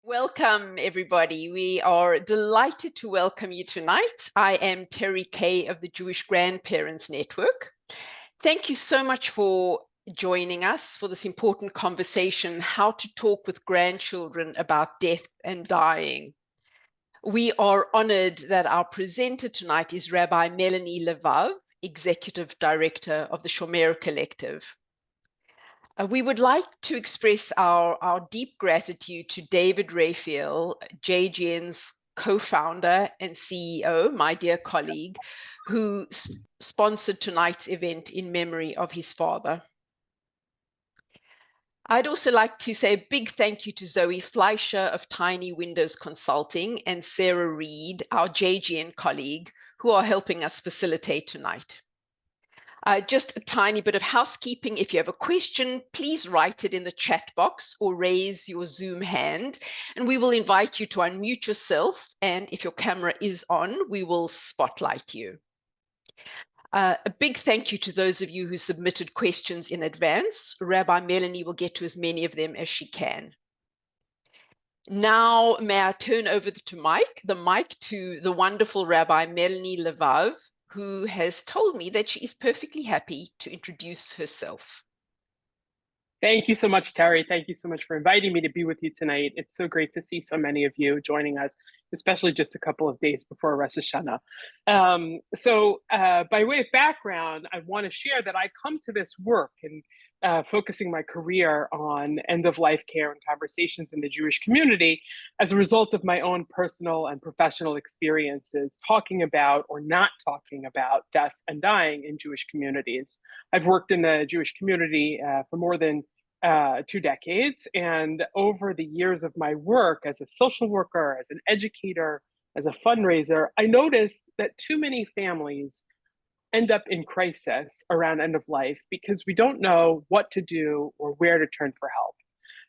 Welcome, everybody. We are delighted to welcome you tonight. I am Terry Kay of the Jewish Grandparents Network. Thank you so much for joining us for this important conversation, how to talk with grandchildren about death and dying. We are honored that our presenter tonight is Rabbi Melanie Levav, Executive Director of the Shomer Collective. We would like to express our deep gratitude to David Raphael, JGN's co-founder and CEO, my dear colleague, who sponsored tonight's event in memory of his father. I'd also like to say a big thank you to Zoe Fleischer of Tiny Windows Consulting and Sarah Reed, our JGN colleague, who are helping us facilitate tonight. Just a tiny bit of housekeeping. If you have a question, please write it in the chat box or raise your Zoom hand, and we will invite you to unmute yourself. And if your camera is on, we will spotlight you. A big thank you to those of you who submitted questions in advance. Rabbi Melanie will get to as many of them as she can. Now, may I turn over the mic to the wonderful Rabbi Melanie Levav, who has told me that she is perfectly happy to introduce herself. Thank you so much, Terry. Thank you so much for inviting me to be with you tonight. It's so great to see so many of you joining us, especially just a couple of days before Rosh Hashanah. By way of background, I want to share that I come to this work and focusing my career on end-of-life care and conversations in the Jewish community as a result of my own personal and professional experiences talking about or not talking about death and dying in Jewish communities. I've worked in the Jewish community for more than 2 decades, and over the years of my work as a social worker, as an educator, as a fundraiser, I noticed that too many families end up in crisis around end of life because we don't know what to do or where to turn for help.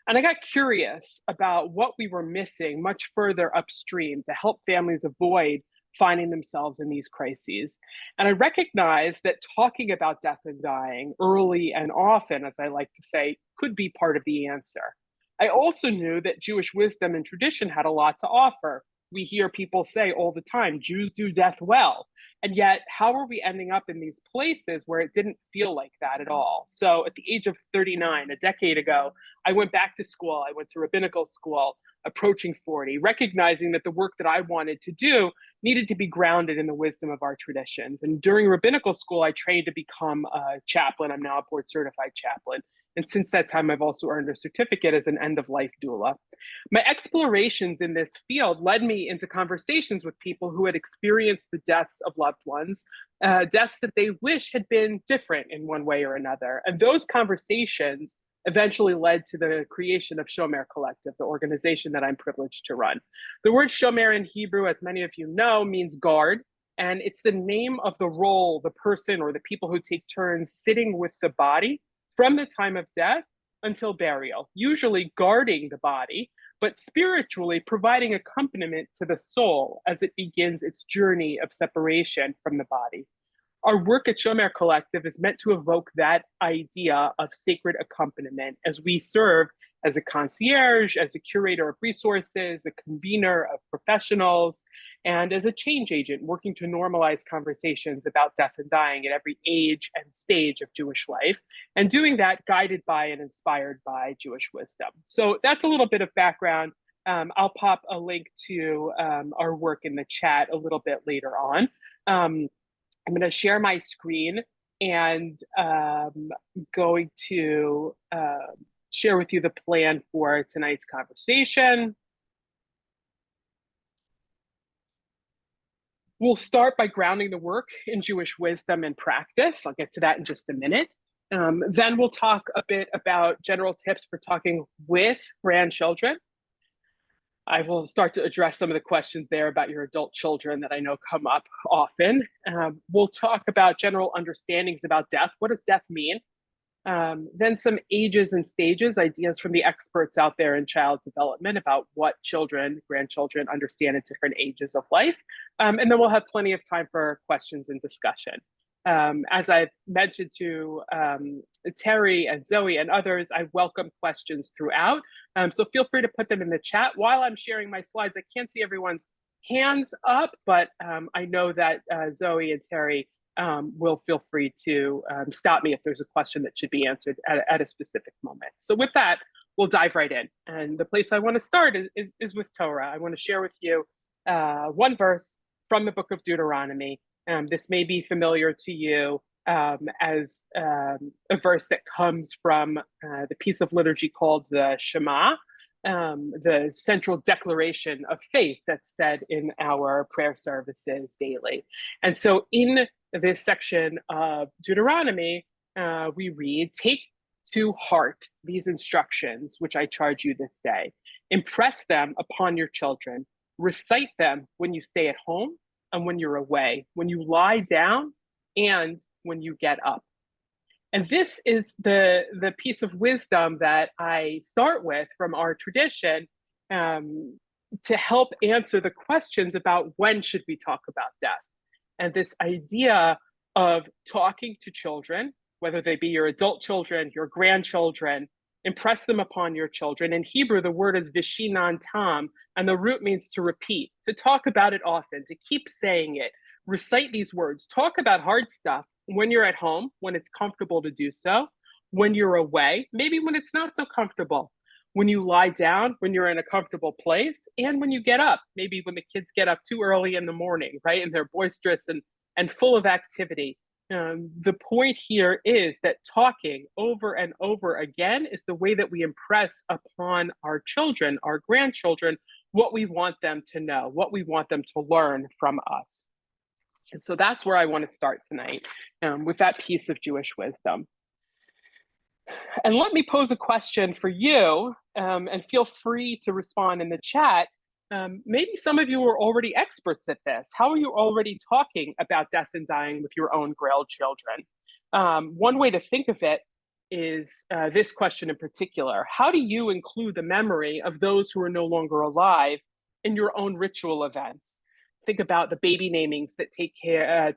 And I got curious about what we were missing much further upstream to help families avoid finding themselves in these crises. And I recognized that talking about death and dying early and often, as I like to say, could be part of the answer. I also knew that Jewish wisdom and tradition had a lot to offer. We hear people say all the time, Jews do death well. And yet, how are we ending up in these places where it didn't feel like that at all? So at the age of 39, a decade ago, I went back to school. I went to rabbinical school, approaching 40, recognizing that the work that I wanted to do needed to be grounded in the wisdom of our traditions. And during rabbinical school, I trained to become a chaplain. I'm now a board certified chaplain. And since that time, I've also earned a certificate as an end-of-life doula. My explorations in this field led me into conversations with people who had experienced the deaths of loved ones, deaths that they wish had been different in one way or another. And those conversations eventually led to the creation of Shomer Collective, the organization that I'm privileged to run. The word Shomer in Hebrew, as many of you know, means guard. And it's the name of the role, the person or the people who take turns sitting with the body from the time of death until burial, usually guarding the body, but spiritually providing accompaniment to the soul as it begins its journey of separation from the body. Our work at Shomer Collective is meant to evoke that idea of sacred accompaniment as we serve as a concierge, as a curator of resources, a convener of professionals, and as a change agent working to normalize conversations about death and dying at every age and stage of Jewish life, and doing that guided by and inspired by Jewish wisdom. So that's a little bit of background. I'll pop a link to our work in the chat a little bit later on. I'm going to share my screen and going to share with you the plan for tonight's conversation. We'll start by grounding the work in Jewish wisdom and practice. I'll get to that in just a minute. Then we'll talk a bit about general tips for talking with grandchildren. I will start to address some of the questions there about your adult children that I know come up often. We'll talk about general understandings about death. What does death mean? Then some ages and stages, ideas from the experts out there in child development about what children, grandchildren understand at different ages of life. And then we'll have plenty of time for questions and discussion. As I've mentioned to Terry and Zoe and others, I welcome questions throughout. So feel free to put them in the chat. While I'm sharing my slides, I can't see everyone's hands up, but I know that Zoe and Terry will feel free to stop me if there's a question that should be answered at a specific moment. So with that, we'll dive right in. And the place I want to start is with Torah. I want to share with you one verse from the book of Deuteronomy. This may be familiar to you as a verse that comes from the piece of liturgy called the Shema, the central declaration of faith that's said in our prayer services daily. And so in this section of Deuteronomy, we read, "Take to heart these instructions, which I charge you this day. Impress them upon your children. Recite them when you stay at home and when you're away, when you lie down and when you get up." And this is the piece of wisdom that I start with from our tradition to help answer the questions about when should we talk about death. And this idea of talking to children, whether they be your adult children, your grandchildren, impress them upon your children. In Hebrew, the word is vishinan tam, and the root means to repeat, to talk about it often, to keep saying it, recite these words, talk about hard stuff when you're at home, when it's comfortable to do so, when you're away, maybe when it's not so comfortable, when you lie down, when you're in a comfortable place, and when you get up, maybe when the kids get up too early in the morning, right? And they're boisterous and full of activity. The point here is that talking over and over again is the way that we impress upon our children, our grandchildren, what we want them to know, what we want them to learn from us. And so that's where I want to start tonight, with that piece of Jewish wisdom. And let me pose a question for you, and feel free to respond in the chat. Maybe some of you are already experts at this. How are you already talking about death and dying with your own grandchildren? One way to think of it is this question in particular. How do you include the memory of those who are no longer alive in your own ritual events? Think about the baby namings that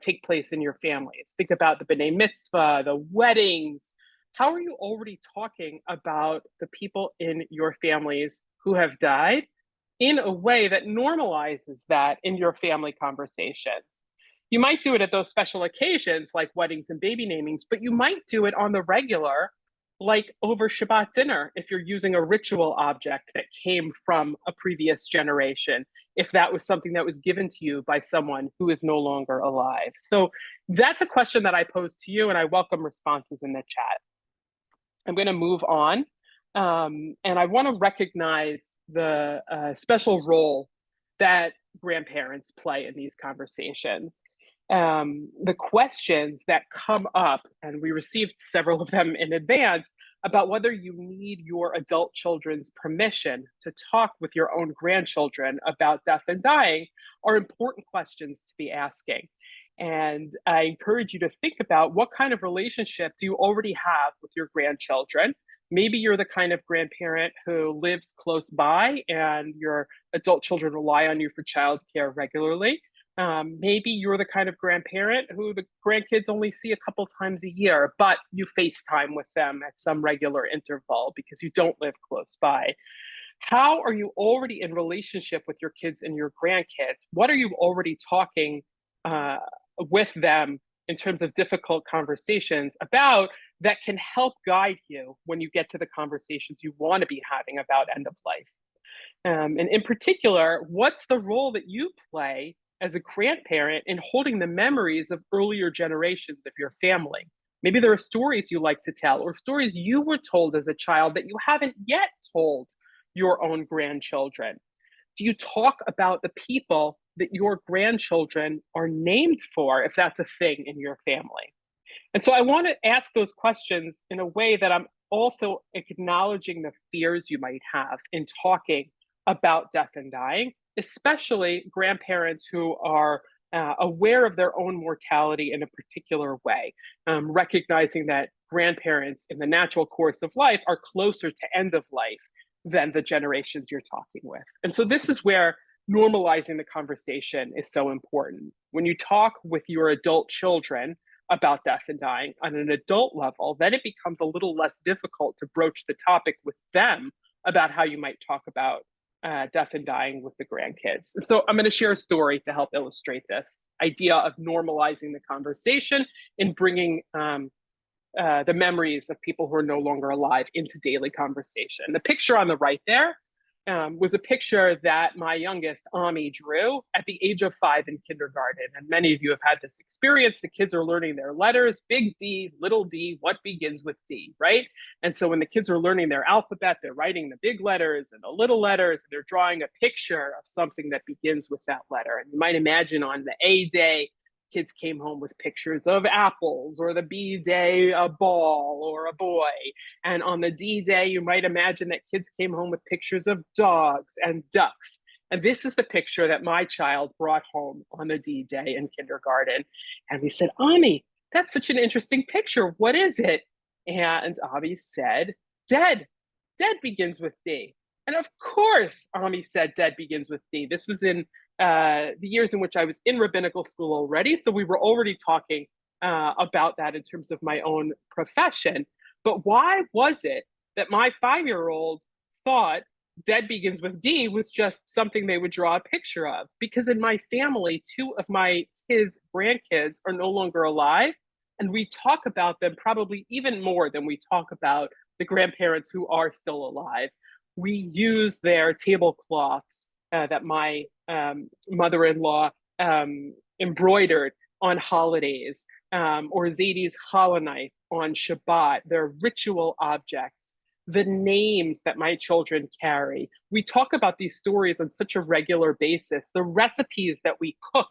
take place in your families. Think about the b'nai mitzvah, the weddings. How are you already talking about the people in your families who have died in a way that normalizes that in your family conversations? You might do it at those special occasions like weddings and baby namings, but you might do it on the regular, like over Shabbat dinner, if you're using a ritual object that came from a previous generation, if that was something that was given to you by someone who is no longer alive. So that's a question that I pose to you, and I welcome responses in the chat. I'm going to move on, and I want to recognize the special role that grandparents play in these conversations. The questions that come up, and we received several of them in advance, about whether you need your adult children's permission to talk with your own grandchildren about death and dying, are important questions to be asking. And I encourage you to think about, what kind of relationship do you already have with your grandchildren? Maybe you're the kind of grandparent who lives close by and your adult children rely on you for childcare regularly. Maybe you're the kind of grandparent who the grandkids only see a couple times a year, but you FaceTime with them at some regular interval because you don't live close by. How are you already in relationship with your kids and your grandkids? What are you already talking with them in terms of difficult conversations about that can help guide you when you get to the conversations you want to be having about end of life? And in particular, what's the role that you play as a grandparent in holding the memories of earlier generations of your family? Maybe there are stories you like to tell, or stories you were told as a child that you haven't yet told your own grandchildren. Do you talk about the people that your grandchildren are named for, if that's a thing in your family? And so I want to ask those questions in a way that I'm also acknowledging the fears you might have in talking about death and dying, especially grandparents who are aware of their own mortality in a particular way, recognizing that grandparents in the natural course of life are closer to end of life than the generations you're talking with. And so this is where normalizing the conversation is so important. When you talk with your adult children about death and dying on an adult level, then it becomes a little less difficult to broach the topic with them about how you might talk about death and dying with the grandkids. And so I'm going to share a story to help illustrate this idea of normalizing the conversation and bringing the memories of people who are no longer alive into daily conversation. The picture on the right there was a picture that my youngest, Ami, drew at the age of 5 in kindergarten. And many of you have had this experience. The kids are learning their letters, big D, little d, what begins with D, right? And so when the kids are learning their alphabet, they're writing the big letters and the little letters, and they're drawing a picture of something that begins with that letter. And you might imagine on the A day, kids came home with pictures of apples, or the B day, a ball or a boy. And on the D day, you might imagine that kids came home with pictures of dogs and ducks. And this is the picture that my child brought home on the D day in kindergarten. And we said, Ami, that's such an interesting picture. What is it? And Ami said, dead. Dead begins with D. And of course, Ami said dead begins with D. This was in the years in which I was in rabbinical school already. So we were already talking about that in terms of my own profession. But why was it that my 5-year-old thought dead begins with D was just something they would draw a picture of? Because in my family, 2 of my kids' grandkids are no longer alive. And we talk about them probably even more than we talk about the grandparents who are still alive. We use their tablecloths that my mother-in-law embroidered on holidays, or Zadie's challah knife on Shabbat. They're ritual objects. The names that my children carry. We talk about these stories on such a regular basis. The recipes that we cook,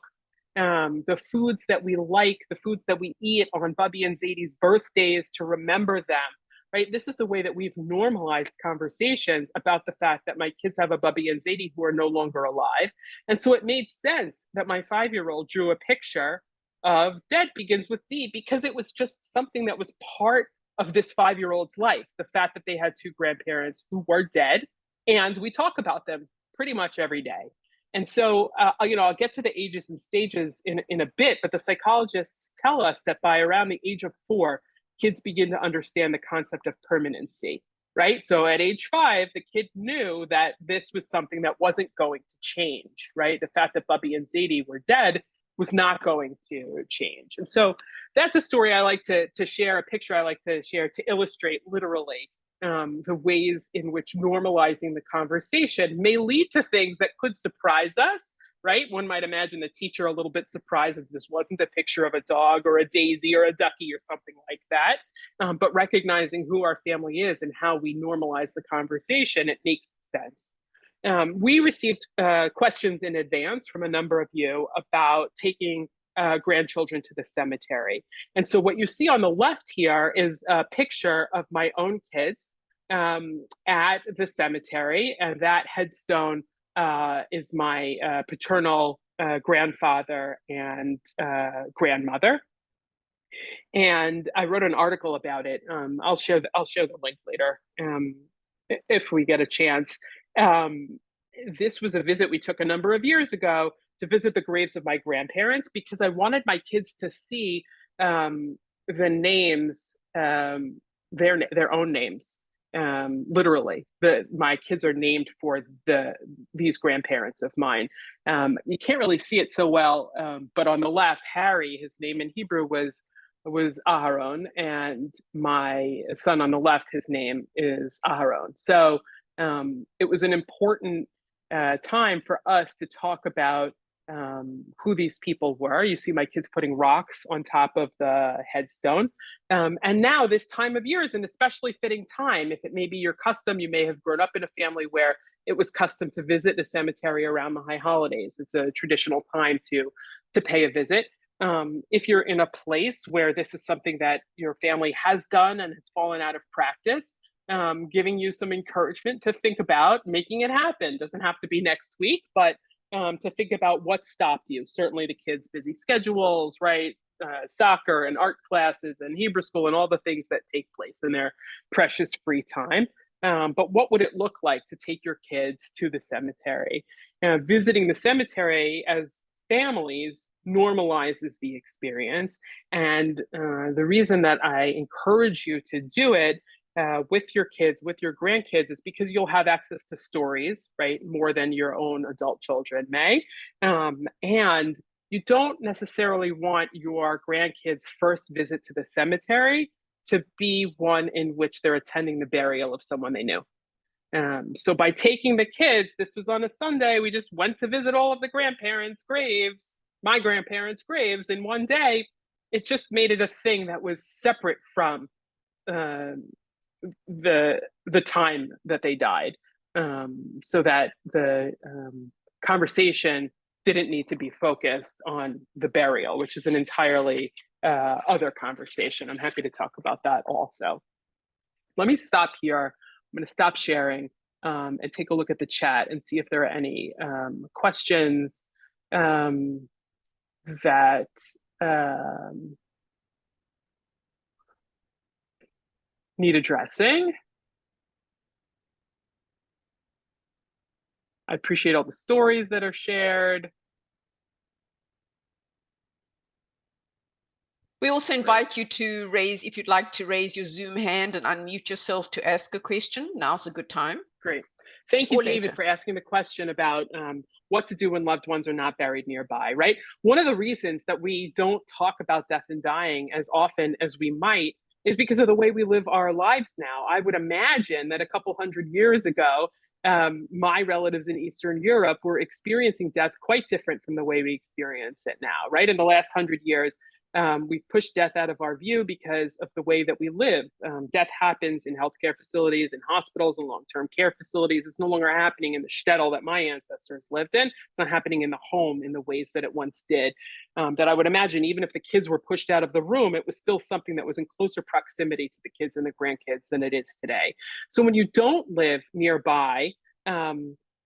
the foods that we like, the foods that we eat on Bubby and Zadie's birthdays to remember them. Right? This is the way that we've normalized conversations about the fact that my kids have a Bubby and Zadie who are no longer alive. And so it made sense that my 5-year-old drew a picture of dead begins with D, because it was just something that was part of this 5-year-old's life. The fact that they had 2 grandparents who were dead, and we talk about them pretty much every day. And so, I'll get to the ages and stages in a bit, but the psychologists tell us that by around the age of 4, kids begin to understand the concept of permanency, right? So at age 5, the kid knew that this was something that wasn't going to change, right? The fact that Bubby and Zadie were dead was not going to change. And so that's a story I like to share, a picture I like to share to illustrate literally the ways in which normalizing the conversation may lead to things that could surprise us, right? One might imagine the teacher a little bit surprised if this wasn't a picture of a dog or a daisy or a ducky or something like that. But recognizing who our family is and how we normalize the conversation, it makes sense. We received questions in advance from a number of you about taking grandchildren to the cemetery. And so what you see on the left here is a picture of my own kids at the cemetery, and that headstone is my paternal grandfather and grandmother. And I wrote an article about it. I'll share the link later if we get a chance. This was a visit we took a number of years ago to visit the graves of my grandparents, because I wanted my kids to see the names, their own names. Literally, my kids are named for these grandparents of mine. You can't really see it so well, but on the left, Harry, his name in Hebrew was Aharon, and my son on the left, his name is Aharon. So it was an important time for us to talk about who these people were. You see my kids putting rocks on top of the headstone. And now this time of year is an especially fitting time. If it may be your custom, you may have grown up in a family where it was custom to visit the cemetery around the high holidays. It's a traditional time to pay a visit. If you're in a place where this is something that your family has done and it's fallen out of practice, giving you some encouragement to think about making it happen. Doesn't have to be next week, but to think about what stopped you. Certainly the kids' busy schedules, right? Soccer and art classes and Hebrew school and all the things that take place in their precious free time. But what would it look like to take your kids to the cemetery? Visiting the cemetery, as families normalizes the experience. And the reason that I encourage you to do it with your kids, with your grandkids, is because you'll have access to stories, right? More than your own adult children may. And you don't necessarily want your grandkids' first visit to the cemetery to be one in which they're attending the burial of someone they knew. So by taking the kids, this was on a Sunday, we just went to visit all of the grandparents' graves, my grandparents' graves in one day. It just made it a thing that was separate from the time that they died, so that the conversation didn't need to be focused on the burial, which is an entirely other conversation. I'm happy to talk about that also. Let me stop here. I'm going to stop sharing and take a look at the chat and see if there are any questions that need addressing. I appreciate all the stories that are shared. We also invite you to raise, if you'd like to raise your Zoom hand and unmute yourself to ask a question. Now's a good time. Great. Thank you, Or David, later. for asking the question about what to do when loved ones are not buried nearby, right? One of the reasons that we don't talk about death and dying as often as we might is because of the way we live our lives now. I would imagine that a couple hundred years ago, my relatives in Eastern Europe were experiencing death quite different from the way we experience it now, right? In the last 100 years, we've pushed death out of our view because of the way that we live. Death happens in healthcare facilities, in hospitals, and long-term care facilities. It's no longer happening in the shtetl that my ancestors lived in. It's not happening in the home in the ways that it once did. That I would imagine, even if the kids were pushed out of the room, it was still something that was in closer proximity to the kids and the grandkids than it is today. So when you don't live nearby,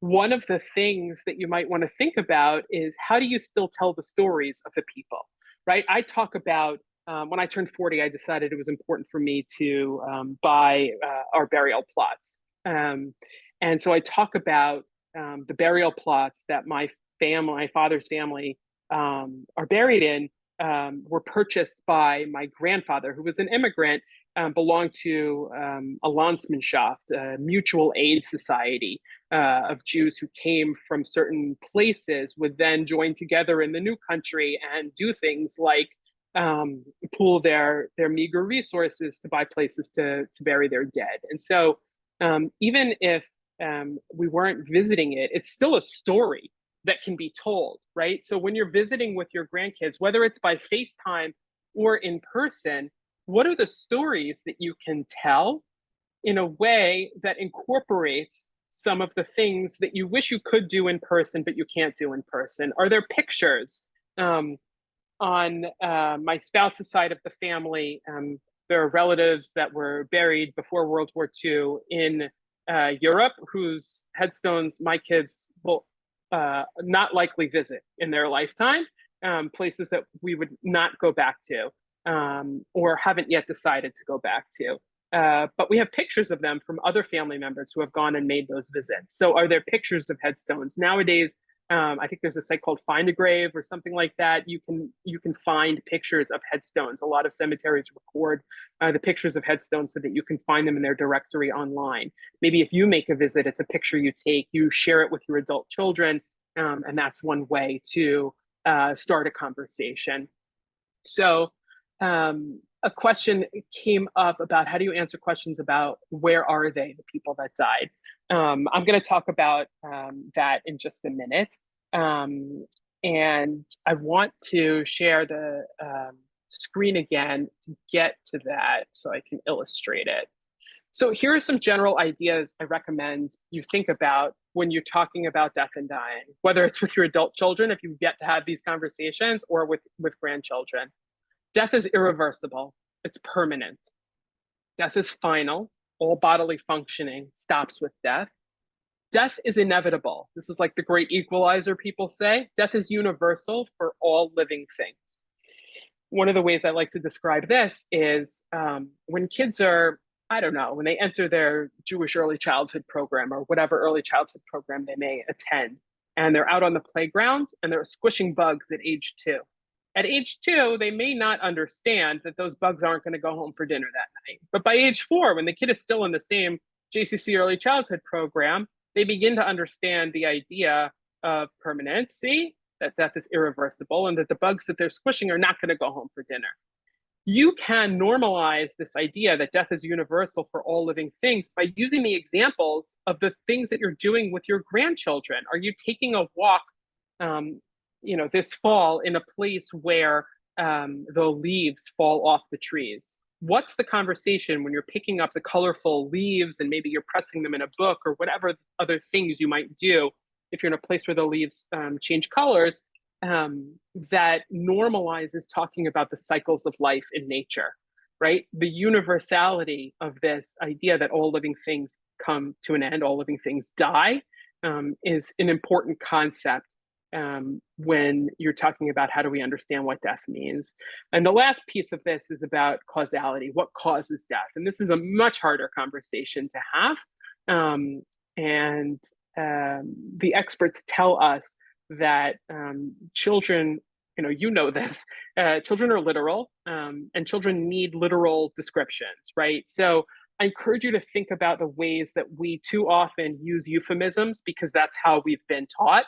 one of the things that you might want to think about is, how do you still tell the stories of the people? Right? I talk about, when I turned 40, I decided it was important for me to buy our burial plots. And so I talk about the burial plots that my father's family are buried in, were purchased by my grandfather, who was an immigrant, belonged to a Landsmannschaft, a mutual aid society of Jews who came from certain places, would then join together in the new country and do things like pool their meager resources to buy places to bury their dead. And so even if we weren't visiting it, it's still a story that can be told, right? So when you're visiting with your grandkids, whether it's by FaceTime or in person, what are the stories that you can tell in a way that incorporates some of the things that you wish you could do in person, but you can't do in person? Are there pictures? On my spouse's side of the family, there are relatives that were buried before World War II in Europe, whose headstones my kids will not likely visit in their lifetime, places that we would not go back to, or haven't yet decided to go back to. But we have pictures of them from other family members who have gone and made those visits. So are there pictures of headstones? Nowadays, I think there's a site called Find a Grave or something like that. You can find pictures of headstones. A lot of cemeteries record the pictures of headstones so that you can find them in their directory online. Maybe if you make a visit, it's a picture you take, you share it with your adult children, and that's one way to start a conversation. So a question came up about, how do you answer questions about where are they, the people that died? I'm going to talk about that in just a minute. And I want to share the screen again to get to that so I can illustrate it. So here are some general ideas I recommend you think about when you're talking about death and dying, whether it's with your adult children, if you get to have these conversations, or with grandchildren. Death is irreversible. It's permanent. Death is final. All bodily functioning stops with death. Death is inevitable. This is like the great equalizer, people say. Death is universal for all living things. One of the ways I like to describe this is when kids are, I don't know, when they enter their Jewish early childhood program or whatever early childhood program they may attend, and they're out on the playground and they're squishing bugs at age 2. At age 2, they may not understand that those bugs aren't going to go home for dinner that night. But by age 4, when the kid is still in the same JCC early childhood program, they begin to understand the idea of permanency, that death is irreversible, and that the bugs that they're squishing are not going to go home for dinner. You can normalize this idea that death is universal for all living things by using the examples of the things that you're doing with your grandchildren. Are you taking a walk this fall in a place where the leaves fall off the trees? What's the conversation when you're picking up the colorful leaves and maybe you're pressing them in a book or whatever other things you might do if you're in a place where the leaves change colors, that normalizes talking about the cycles of life in nature, right? The universality of this idea that all living things come to an end, all living things die, is an important concept when you're talking about how do we understand what death means. And the last piece of this is about causality. What causes death? And this is a much harder conversation to have. The experts tell us that children, this, children are literal, and children need literal descriptions, right? So I encourage you to think about the ways that we too often use euphemisms because that's how we've been taught.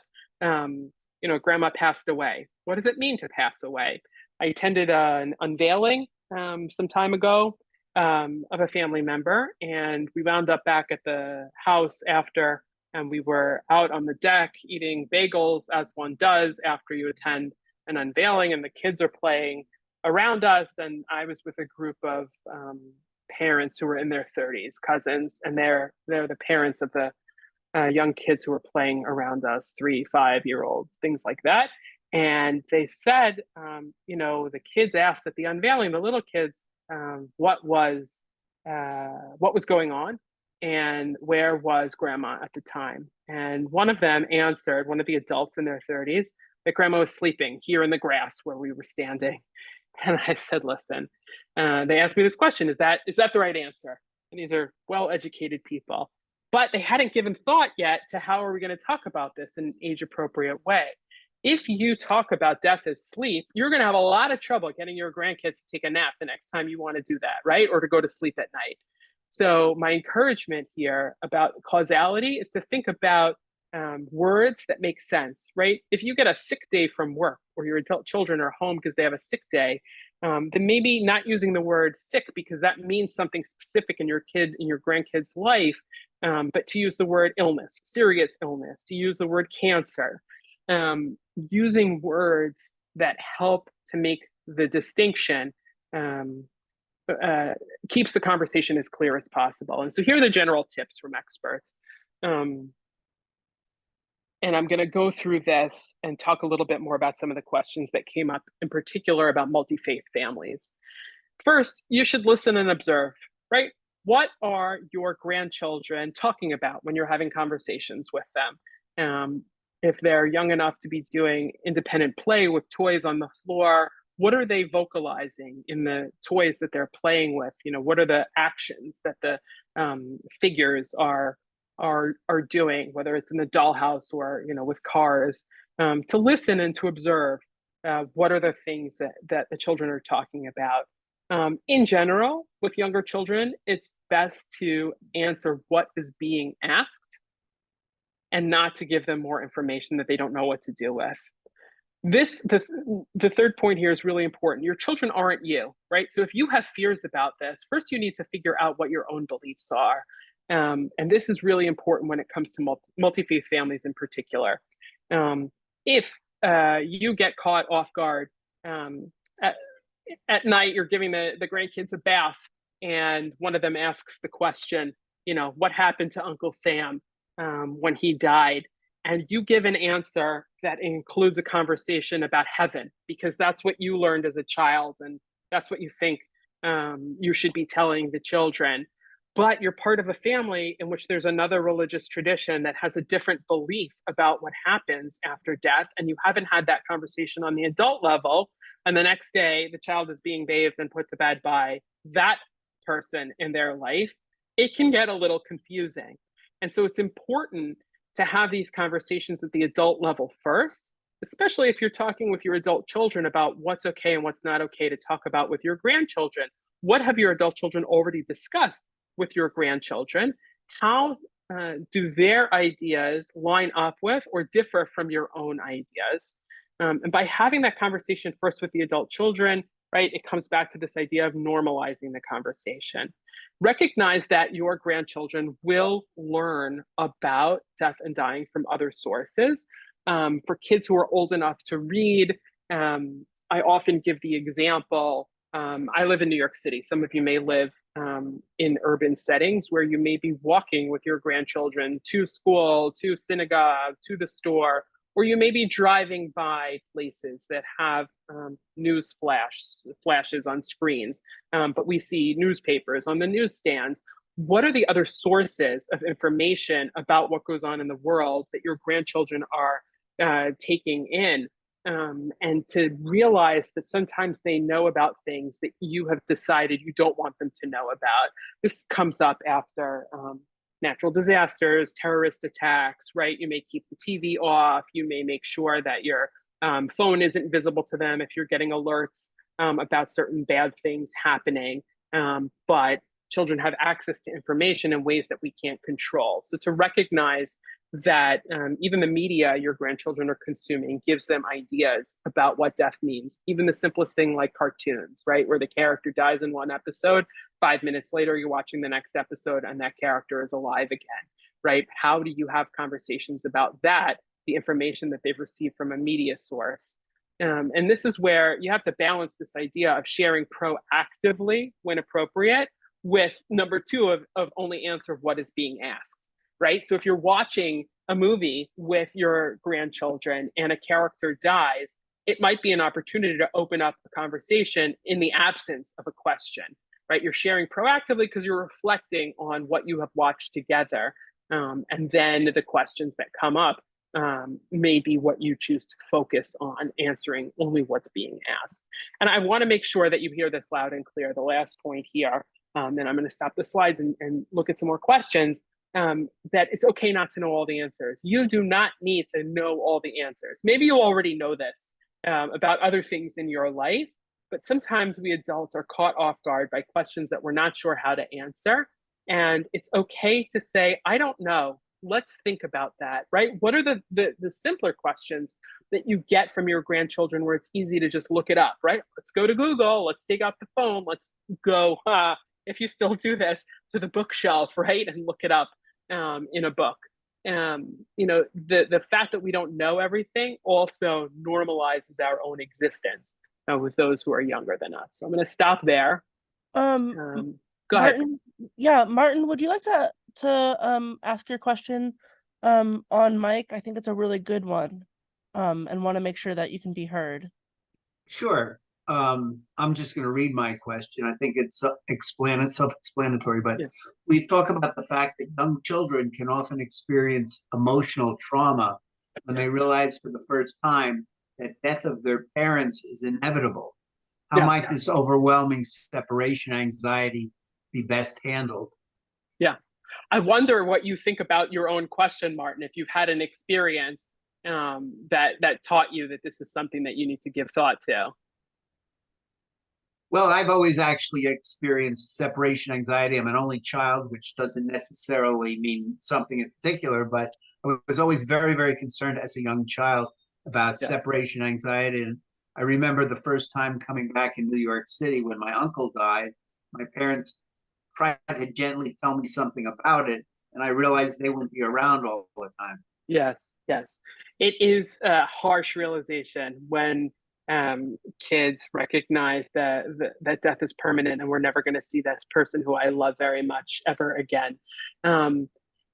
Grandma passed away. What does it mean to pass away? I attended an unveiling some time ago of a family member, and we wound up back at the house after, and we were out on the deck eating bagels, as one does after you attend an unveiling, and the kids are playing around us, and I was with a group of parents who were in their 30s, cousins, and they're the parents of the young kids who were playing around us, 3-5-year-olds, things like that. And they said, the kids asked at the unveiling, the little kids, what was going on and where was grandma at the time. And one of them answered, one of the adults in their 30s, that grandma was sleeping here in the grass where we were standing. And I said, listen, they asked me this question, is that the right answer? And these are well-educated people. But they hadn't given thought yet to how are we going to talk about this in an age-appropriate way. If you talk about death as sleep, you're going to have a lot of trouble getting your grandkids to take a nap the next time you want to do that, right? Or to go to sleep at night. So my encouragement here about causality is to think about words that make sense, right? If you get a sick day from work or your adult children are home because they have a sick day, then maybe not using the word sick because that means something specific in your grandkid's life, but to use the word illness, serious illness, to use the word cancer, using words that help to make the distinction keeps the conversation as clear as possible. And so here are the general tips from experts. And I'm going to go through this and talk a little bit more about some of the questions that came up, in particular about multi-faith families. First, you should listen and observe, right? What are your grandchildren talking about when you're having conversations with them? If they're young enough to be doing independent play with toys on the floor, what are they vocalizing in the toys that they're playing with? What are the actions that the figures are doing, whether it's in the dollhouse or with cars, to listen and to observe what are the things that the children are talking about. In general, with younger children, it's best to answer what is being asked and not to give them more information that they don't know what to do with. The third point here is really important. Your children aren't you, right? So if you have fears about this, first you need to figure out what your own beliefs are. And this is really important when it comes to multi-faith families in particular. If you get caught off guard at night, you're giving the grandkids a bath, and one of them asks the question, what happened to Uncle Sam when he died? And you give an answer that includes a conversation about heaven, because that's what you learned as a child, and that's what you think you should be telling the children. But you're part of a family in which there's another religious tradition that has a different belief about what happens after death, and you haven't had that conversation on the adult level, and the next day the child is being bathed and put to bed by that person in their life, it can get a little confusing. And so it's important to have these conversations at the adult level first, especially if you're talking with your adult children about what's okay and what's not okay to talk about with your grandchildren. What have your adult children already discussed with your grandchildren? How do their ideas line up with or differ from your own ideas? And by having that conversation first with the adult children, right, it comes back to this idea of normalizing the conversation. Recognize that your grandchildren will learn about death and dying from other sources. For kids who are old enough to read, I often give the example. I live in New York City. Some of you may live in urban settings where you may be walking with your grandchildren to school, to synagogue, to the store, or you may be driving by places that have news flashes on screens, but we see newspapers on the newsstands. What are the other sources of information about what goes on in the world that your grandchildren are taking in? And to realize that sometimes they know about things that you have decided you don't want them to know about. This comes up after natural disasters, terrorist attacks, right? You may keep the TV off. You may make sure that your phone isn't visible to them if you're getting alerts about certain bad things happening. But children have access to information in ways that we can't control. So to recognize that even the media your grandchildren are consuming gives them ideas about what death means. Even the simplest thing like cartoons, right? Where the character dies in one episode, 5 minutes later, you're watching the next episode and that character is alive again, right? How do you have conversations about that, the information that they've received from a media source? And this is where you have to balance this idea of sharing proactively when appropriate with number two of only answer what is being asked, right? So if you're watching a movie with your grandchildren and a character dies, it might be an opportunity to open up a conversation in the absence of a question, right? You're sharing proactively because you're reflecting on what you have watched together. And then the questions that come up may be what you choose to focus on, answering only what's being asked. And I want to make sure that you hear this loud and clear. The last point here, then I'm going to stop the slides and look at some more questions. That it's okay not to know all the answers. You do not need to know all the answers. Maybe you already know this about other things in your life, but sometimes we adults are caught off guard by questions that we're not sure how to answer. And it's okay to say, I don't know. Let's think about that, right? What are the simpler questions that you get from your grandchildren where it's easy to just look it up, right? Let's go to Google. Let's take out the phone. Let's go, if you still do this, to the bookshelf, right? And look it up in a book. The fact that we don't know everything also normalizes our own existence with those who are younger than us. So I'm going to stop there. Go ahead. Martin, yeah, Martin, would you like to ask your question on mic? I think it's a really good one, and want to make sure that you can be heard. Sure. I'm just going to read my question. I think it's self-explanatory, but Yes. We talk about the fact that young children can often experience emotional trauma when they realize for the first time that death of their parents is inevitable. How might this overwhelming separation anxiety be best handled? Yeah. I wonder what you think about your own question, Martin, if you've had an experience that taught you that this is something that you need to give thought to. Well, I've always actually experienced separation anxiety. I'm an only child, which doesn't necessarily mean something in particular, but I was always very, very concerned as a young child about separation anxiety. And I remember the first time coming back in New York City when my uncle died, my parents tried to gently tell me something about it, and I realized they wouldn't be around all the time. Yes. It is a harsh realization when kids recognize that death is permanent and we're never going to see this person who I love very much ever again.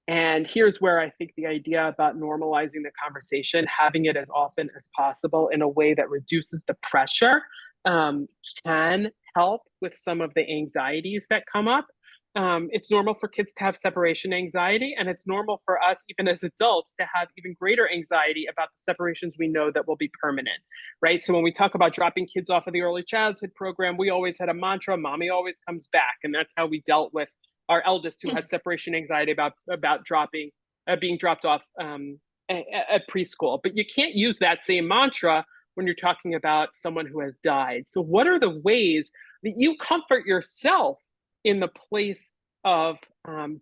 And here's where I think the idea about normalizing the conversation, having it as often as possible in a way that reduces the pressure, can help with some of the anxieties that come up. It's normal for kids to have separation anxiety, and it's normal for us, even as adults, to have even greater anxiety about the separations we know that will be permanent, right? So when we talk about dropping kids off of the early childhood program, we always had a mantra, mommy always comes back. And that's how we dealt with our eldest who had separation anxiety about dropping being dropped off at preschool. But you can't use that same mantra when you're talking about someone who has died. So what are the ways that you comfort yourself in the place of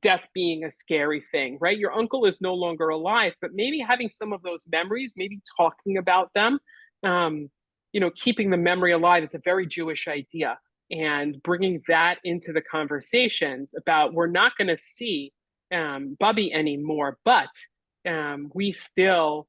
death being a scary thing, right? Your uncle is no longer alive, but maybe having some of those memories, maybe talking about them, keeping the memory alive is a very Jewish idea. And bringing that into the conversations about, we're not going to see Bubby anymore, but we still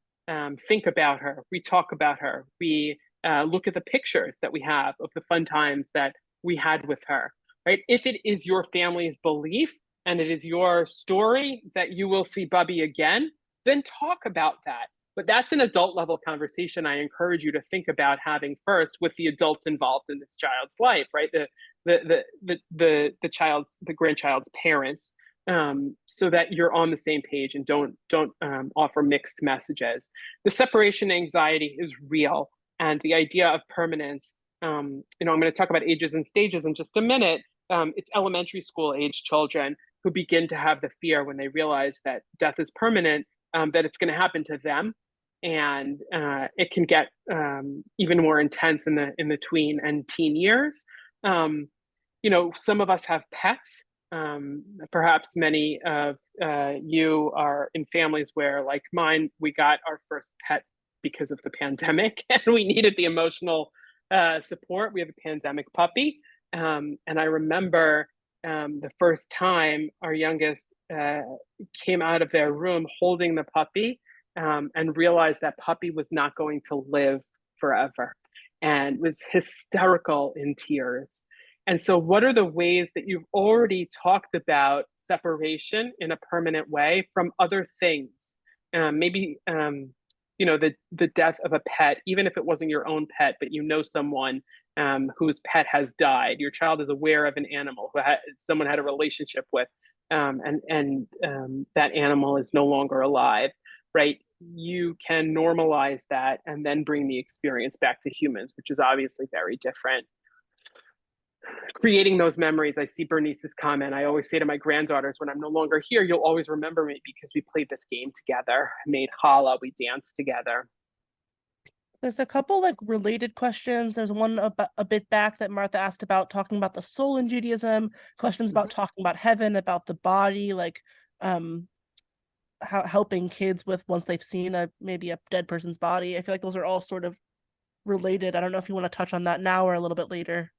think about her. We talk about her. We look at the pictures that we have of the fun times that we had with her, right? If it is your family's belief and it is your story that you will see Bubby again, then talk about that. But that's an adult level conversation I encourage you to think about having first with the adults involved in this child's life, right? The grandchild's parents, so that you're on the same page and don't offer mixed messages. The separation anxiety is real, and the idea of permanence. I'm going to talk about ages and stages in just a minute. It's elementary school age children who begin to have the fear when they realize that death is permanent, that it's going to happen to them, and it can get even more intense in the tween and teen years. Some of us have pets. Perhaps many of you are in families where, like mine, we got our first pet because of the pandemic and we needed the emotional support. We have a pandemic puppy. And I remember the first time our youngest came out of their room holding the puppy and realized that puppy was not going to live forever, and was hysterical in tears. And so what are the ways that you've already talked about separation in a permanent way from other things? Maybe, the death of a pet, even if it wasn't your own pet, but someone whose pet has died. Your child is aware of an animal who someone had a relationship with, and that animal is no longer alive, right? You can normalize that and then bring the experience back to humans, which is obviously very different. Creating those memories. I see Bernice's comment. I always say to my granddaughters, when I'm no longer here, you'll always remember me because we played this game together, made challah, we danced together. There's a couple related questions. There's one a bit back that Martha asked about talking about the soul in Judaism, questions about talking about heaven, about the body, how helping kids with once they've seen maybe a dead person's body. I feel like those are all sort of related. I don't know if you want to touch on that now or a little bit later.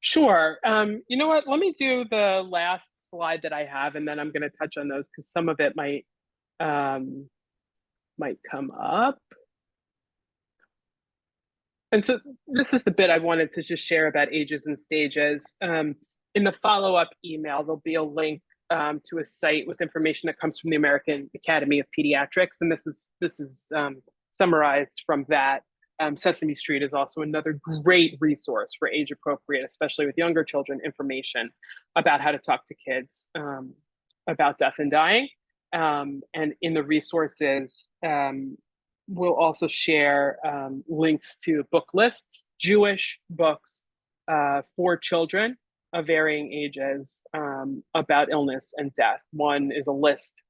Sure. You know what? Let me do the last slide that I have, and then I'm going to touch on those because some of it might come up. And so this is the bit I wanted to just share about ages and stages. In the follow-up email, there'll be a link to a site with information that comes from the American Academy of Pediatrics, and this is summarized from that. Sesame Street is also another great resource for age appropriate, especially with younger children, information about how to talk to kids about death and dying. And in the resources, we'll also share links to book lists, Jewish books for children of varying ages about illness and death. One is a list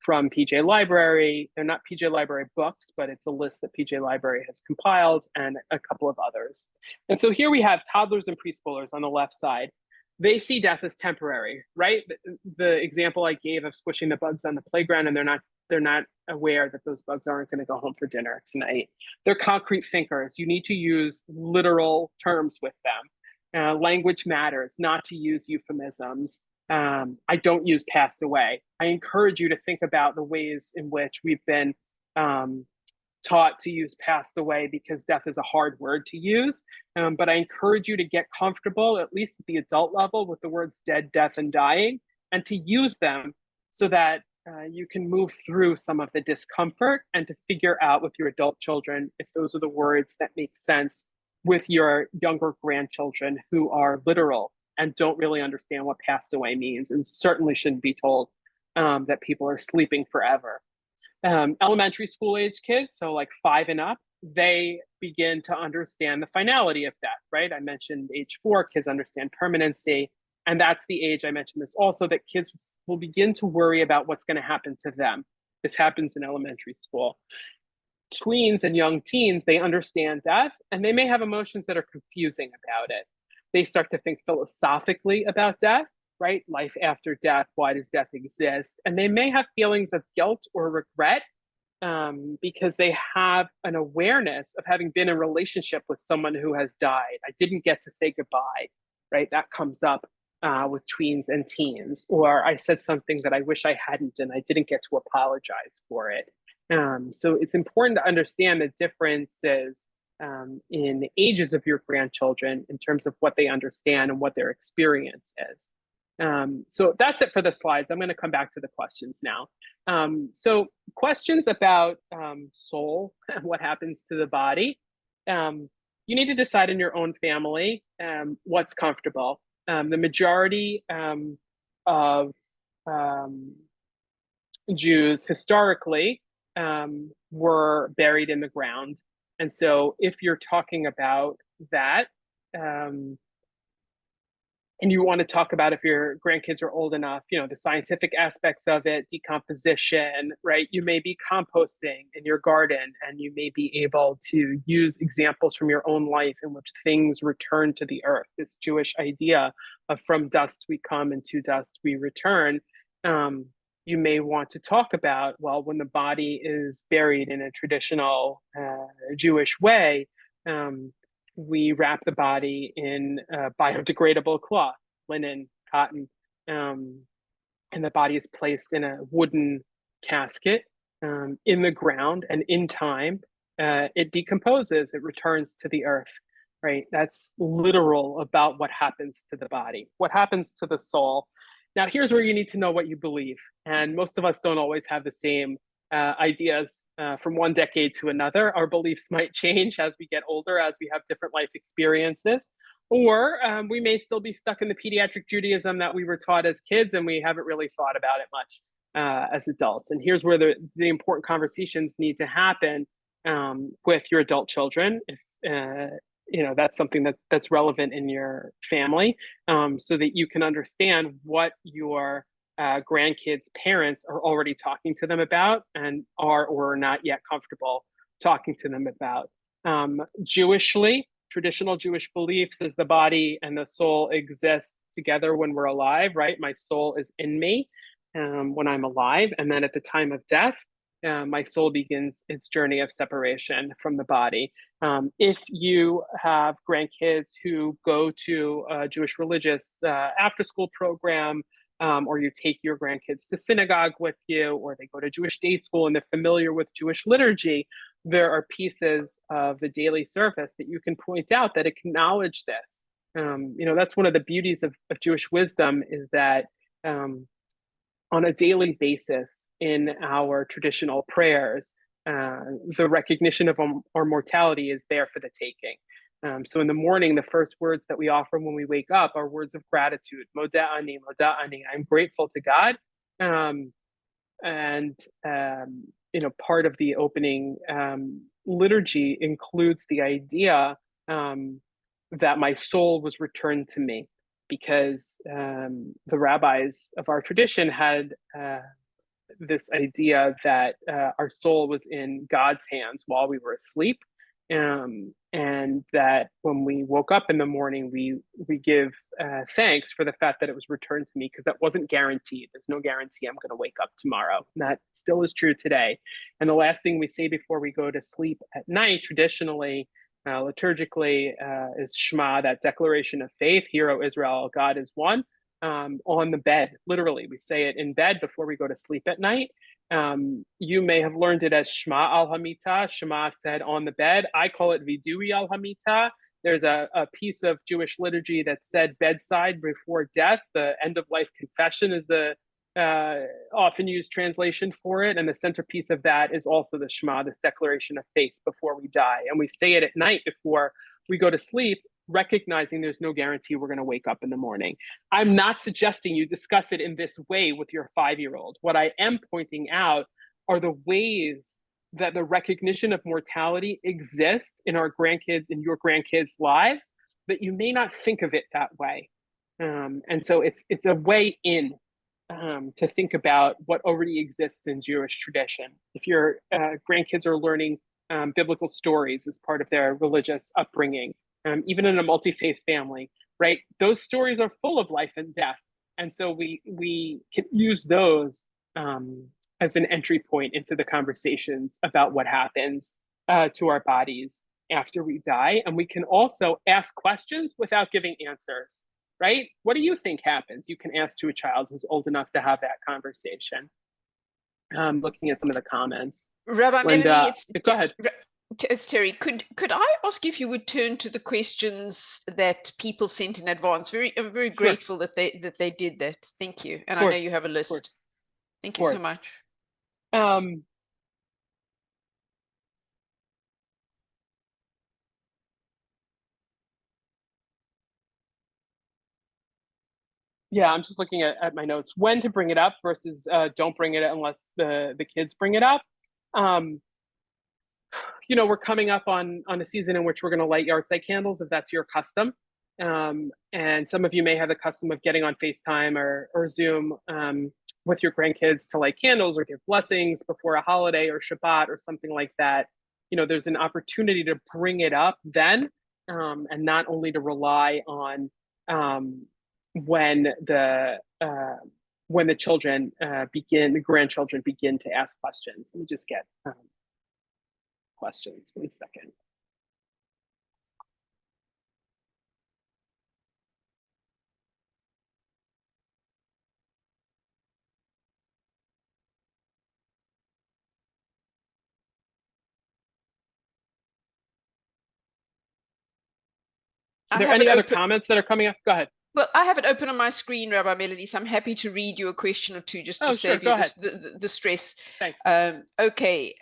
from PJ Library. They're not PJ Library books, but it's a list that PJ Library has compiled, and a couple of others. And so here we have toddlers and preschoolers on the left side. They see death as temporary, right? The example I gave of squishing the bugs on the playground, and they're not aware that those bugs aren't going to go home for dinner tonight. They're concrete thinkers. You need to use literal terms with them. Language matters, not to use euphemisms. I don't use passed away. I encourage you to think about the ways in which we've been taught to use passed away because death is a hard word to use. But I encourage you to get comfortable, at least at the adult level, with the words dead, death, and dying, and to use them so that you can move through some of the discomfort and to figure out with your adult children if those are the words that make sense with your younger grandchildren who are literal and don't really understand what passed away means, and certainly shouldn't be told that people are sleeping forever. Elementary school age kids, so 5 and up, they begin to understand the finality of death, right? I mentioned age 4, kids understand permanency. And that's the age, I mentioned this also, that kids will begin to worry about what's going to happen to them. This happens in elementary school. Tweens and young teens, they understand death, and they may have emotions that are confusing about it. They start to think philosophically about death, right? Life after death, why does death exist? And they may have feelings of guilt or regret because they have an awareness of having been in a relationship with someone who has died. I didn't get to say goodbye, right? That comes up with tweens and teens. Or I said something that I wish I hadn't, and I didn't get to apologize for it. So it's important to understand the differences in the ages of your grandchildren in terms of what they understand and what their experience is. So that's it for the slides. I'm going to come back to the questions now. So questions about soul and what happens to the body. You need to decide in your own family what's comfortable. The majority of Jews historically were buried in the ground. And so if you're talking about that, and you want to talk about if your grandkids are old enough, you know, the scientific aspects of it, decomposition, right? You may be composting in your garden, and you may be able to use examples from your own life in which things return to the earth. This Jewish idea of from dust we come and to dust we return. You may want to talk about, well, when the body is buried in a traditional Jewish way, we wrap the body in biodegradable cloth, linen, cotton, and the body is placed in a wooden casket in the ground, and in time, it decomposes, it returns to the earth, right? That's literal about what happens to the body. What happens to the soul? Now, here's where you need to know what you believe. And most of us don't always have the same ideas from one decade to another. Our beliefs might change as we get older, as we have different life experiences, or we may still be stuck in the pediatric Judaism that we were taught as kids, and we haven't really thought about it much as adults. And here's where the important conversations need to happen with your adult children, if you know that's something that's relevant in your family, so that you can understand what your grandkids' parents are already talking to them about and are or are not yet comfortable talking to them about. Jewishly, traditional Jewish beliefs is the body and the soul exist together when we're alive, right? My soul is in me when I'm alive, and then at the time of death, my soul begins its journey of separation from the body. If you have grandkids who go to a Jewish religious after-school program, or you take your grandkids to synagogue with you, or they go to Jewish day school and they're familiar with Jewish liturgy, there are pieces of the daily service that you can point out that acknowledge this. You know, that's one of the beauties of Jewish wisdom, is that on a daily basis in our traditional prayers, the recognition of our mortality is there for the taking. So in the morning, the first words that we offer when we wake up are words of gratitude. Modeh ani, modeh ani. I'm grateful to God. You know, part of the opening liturgy includes the idea that my soul was returned to me, because the rabbis of our tradition had this idea that our soul was in God's hands while we were asleep. And that when we woke up in the morning, we give thanks for the fact that it was returned to me, because that wasn't guaranteed. There's no guarantee I'm going to wake up tomorrow. And that still is true today. And the last thing we say before we go to sleep at night, traditionally, liturgically, is Shema, that declaration of faith. Hear, O Israel, God is one. On the bed, literally, we say it in bed before we go to sleep at night. You may have learned it as Shema al Hamita, Shema said on the bed. I call it Vidui al Hamita. There's a piece of Jewish liturgy that said bedside before death. The end of life confession is the often used translation for it. And the centerpiece of that is also the Shema, this declaration of faith before we die. And we say it at night before we go to sleep, recognizing there's no guarantee we're going to wake up in the morning. I'm not suggesting you discuss it in this way with your 5-year-old. What I am pointing out are the ways that the recognition of mortality exists in our grandkids, in your grandkids' lives, that you may not think of it that way. And so it's a way in to think about what already exists in Jewish tradition. If your grandkids are learning biblical stories as part of their religious upbringing, even in a multi-faith family, right? Those stories are full of life and death. And so we can use those as an entry point into the conversations about what happens to our bodies after we die. And we can also ask questions without giving answers, right? What do you think happens? You can ask to a child who's old enough to have that conversation. Looking at some of the comments. Rabbi Linda, Melanie, go ahead. It's Terry. Could I ask you if you would turn to the questions that people sent in advance? I'm very grateful that they did that. Thank you. And I know you have a list. Thank you so much. Yeah, I'm just looking at my notes. When to bring it up versus don't bring it unless the kids bring it up. You know, we're coming up on a season in which we're going to light yahrzeit candles, if that's your custom. And some of you may have the custom of getting on FaceTime or Zoom with your grandkids to light candles or give blessings before a holiday or Shabbat or something like that. You know, there's an opportunity to bring it up then, and not only to rely on when the grandchildren begin to ask questions. Let me just get questions. 1 second. Are there any other comments that are coming up? Go ahead. Well, I have it open on my screen, Rabbi Melanie, so I'm happy to read you a question or two just to save you the stress. Thanks. Okay.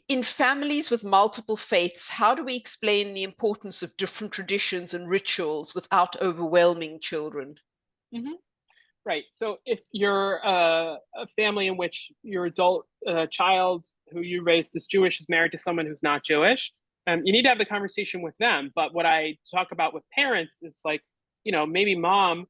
In families with multiple faiths, how do we explain the importance of different traditions and rituals without overwhelming children? Mm-hmm. Right. So if you're a family in which your adult child who you raised as Jewish is married to someone who's not Jewish, you need to have the conversation with them. But what I talk about with parents is like, you know, maybe mom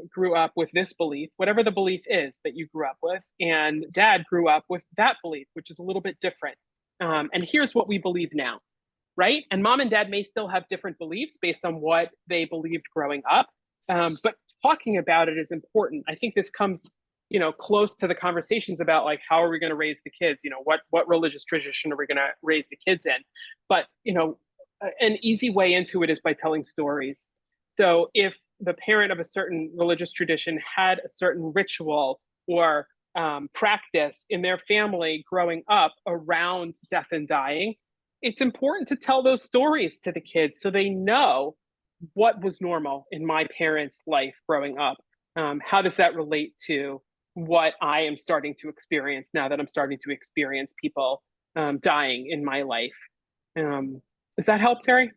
grew up with this belief, whatever the belief is that you grew up with, and dad grew up with that belief, which is a little bit different. And here's what we believe now, right? And mom and dad may still have different beliefs based on what they believed growing up. But talking about it is important. I think this comes, you know, close to the conversations about like, how are we going to raise the kids? You know, what religious tradition are we going to raise the kids in? But, you know, an easy way into it is by telling stories. So if the parent of a certain religious tradition had a certain ritual or practice in their family growing up around death and dying, it's important to tell those stories to the kids so they know what was normal in my parents' life growing up. How does that relate to what I am starting to experience now that I'm starting to experience people dying in my life? Does that help, Terry?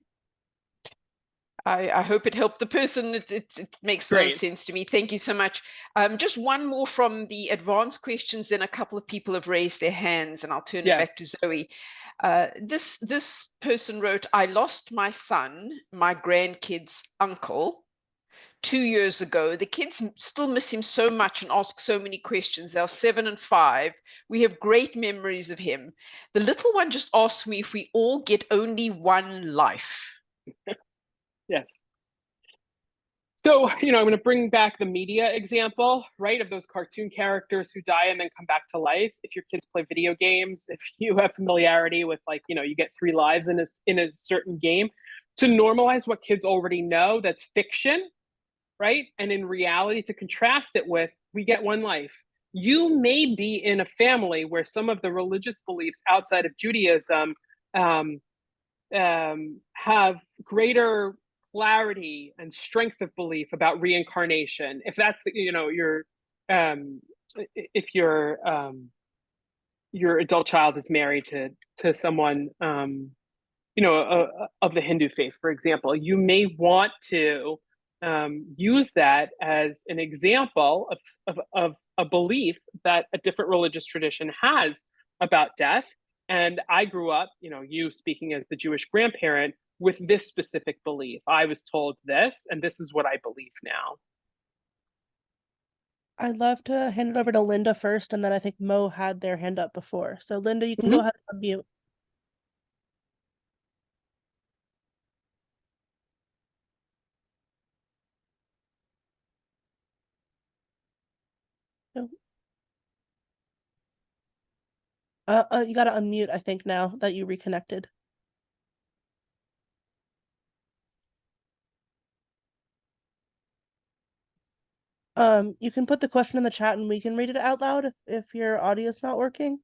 I hope it helped the person. It makes a lot of sense to me. Thank you so much. Just one more from the advanced questions, then a couple of people have raised their hands and I'll turn it back to Zoe. This person wrote, I lost my son, my grandkid's uncle, 2 years ago. The kids still miss him so much and ask so many questions. They're 7 and 5. We have great memories of him. The little one just asked me if we all get only one life. Yes. So, you know, I'm going to bring back the media example, right, of those cartoon characters who die and then come back to life. If your kids play video games, if you have familiarity with, like, you know, you get 3 lives in a certain game, to normalize what kids already know that's fiction, right? And in reality, to contrast it with, we get one life. You may be in a family where some of the religious beliefs outside of Judaism have greater clarity and strength of belief about reincarnation. If that's, you know, if your adult child is married to someone, you know, of the Hindu faith, for example, you may want to use that as an example of a belief that a different religious tradition has about death. And I grew up, you know, you speaking as the Jewish grandparent, with this specific belief. I was told this, and this is what I believe now. I'd love to hand it over to Linda first, and then I think Mo had their hand up before. So Linda, you can go ahead and unmute. You got to unmute, I think, now that you reconnected. You can put the question in the chat and we can read it out loud if your audio is not working.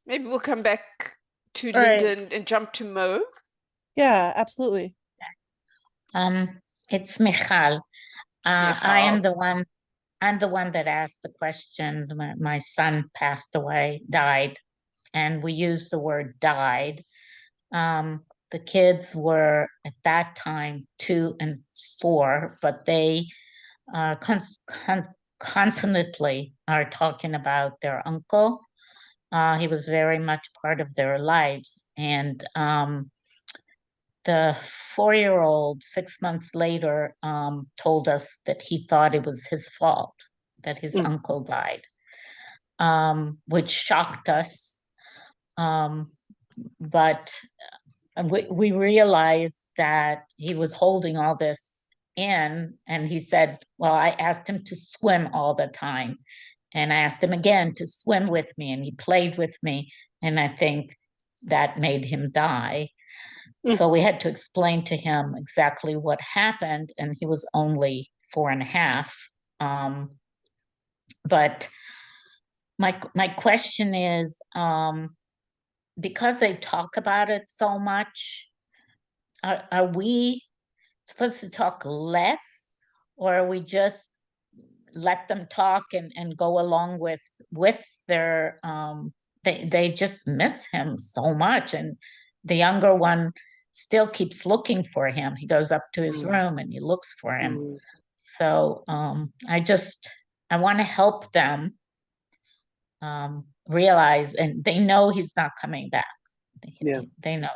Maybe we'll come back to All Linda right. and jump to Mo. Yeah, absolutely. It's Michal. I'm the one that asked the question. My son passed away, died, and we used the word died. The kids were at that time 2 and 4, but they constantly are talking about their uncle. He was very much part of their lives. And the 4-year-old 6 months later told us that he thought it was his fault that his uncle died, which shocked us. But we realized that he was holding all this in, and he said, well, I asked him to swim all the time, and I asked him again to swim with me, and he played with me, and I think that made him die. So we had to explain to him exactly what happened, and he was only 4.5. But my question is, because they talk about it so much, are we supposed to talk less, or are we just let them talk and go along with their they just miss him so much, and the younger one still keeps looking for him. He goes up to his room and he looks for him. So I want to help them realize, and they know he's not coming back. They know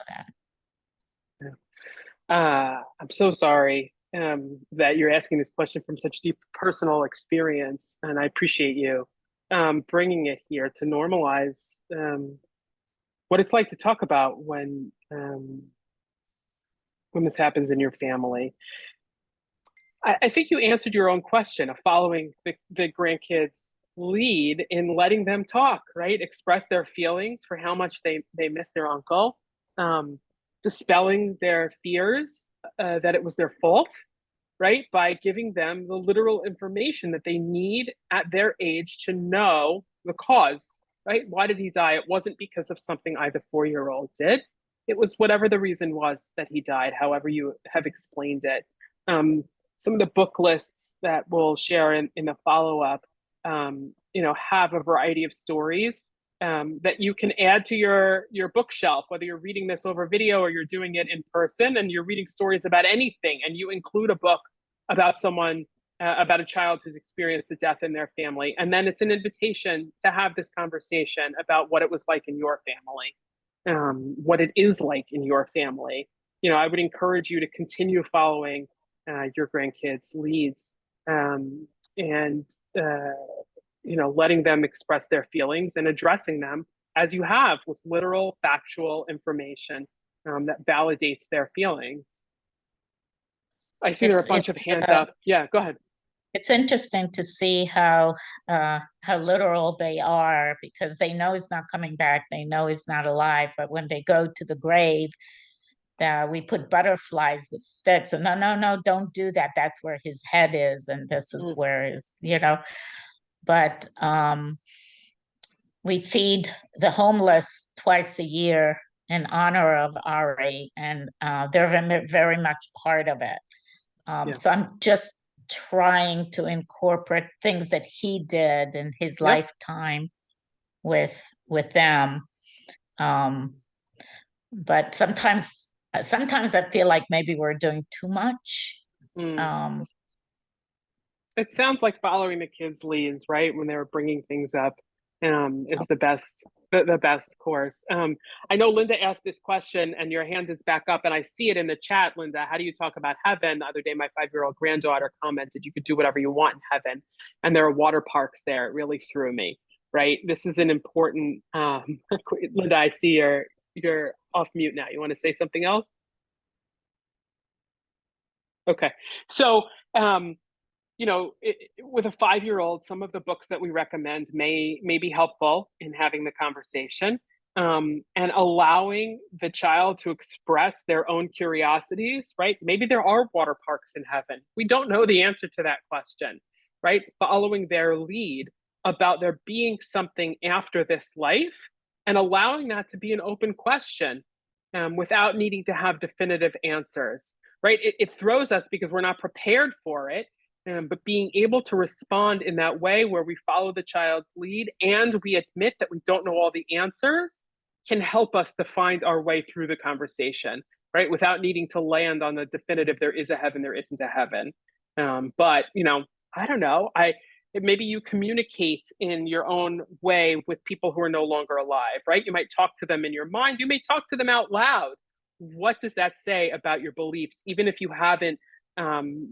that. I'm so sorry that you're asking this question from such deep personal experience, and I appreciate you bringing it here to normalize what it's like to talk about when this happens in your family. I think you answered your own question of following the grandkids' lead in letting them talk, right? Express their feelings for how much they miss their uncle, dispelling their fears that it was their fault, right? By giving them the literal information that they need at their age to know the cause, right? Why did he die? It wasn't because of something I, the 4-year-old, did. It was whatever the reason was that he died, however you have explained it. Some of the book lists that we'll share in the follow-up, have a variety of stories that you can add to your bookshelf, whether you're reading this over video or you're doing it in person, and you're reading stories about anything, and you include a book about someone, about a child who's experienced a death in their family. And then it's an invitation to have this conversation about what it was like in your family, what it is like in your family. I would encourage you to continue following your grandkids' leads, and letting them express their feelings and addressing them as you have, with literal factual information that validates their feelings. I see there are a bunch of hands up. Yeah, go ahead. It's interesting to see how literal they are, because they know he's not coming back. They know he's not alive. But when they go to the grave, we put butterflies with sticks, and no, don't do that. That's where his head is, and this is where his, But we feed the homeless twice a year in honor of Ari, and they're very much part of it. So I'm just trying to incorporate things that he did in his lifetime with them. But sometimes I feel like maybe we're doing too much. It sounds like following the kids' leads, right? When they were bringing things up is the best course. I know Linda asked this question and your hand is back up and I see it in the chat, Linda. How do you talk about heaven? The other day, my 5-year-old granddaughter commented, you could do whatever you want in heaven. And there are water parks there. It really threw me, right? This is an important, Linda, I see you're off mute now. You want to say something else? Okay. So, with a 5-year-old, some of the books that we recommend may be helpful in having the conversation, and allowing the child to express their own curiosities, right? Maybe there are water parks in heaven. We don't know the answer to that question, right? Following their lead about there being something after this life and allowing that to be an open question, without needing to have definitive answers, right? It throws us because we're not prepared for it. But being able to respond in that way where we follow the child's lead and we admit that we don't know all the answers can help us to find our way through the conversation, right? Without needing to land on the definitive, there is a heaven, there isn't a heaven. But, I don't know. Maybe you communicate in your own way with people who are no longer alive, right? You might talk to them in your mind. You may talk to them out loud. What does that say about your beliefs, even if you haven't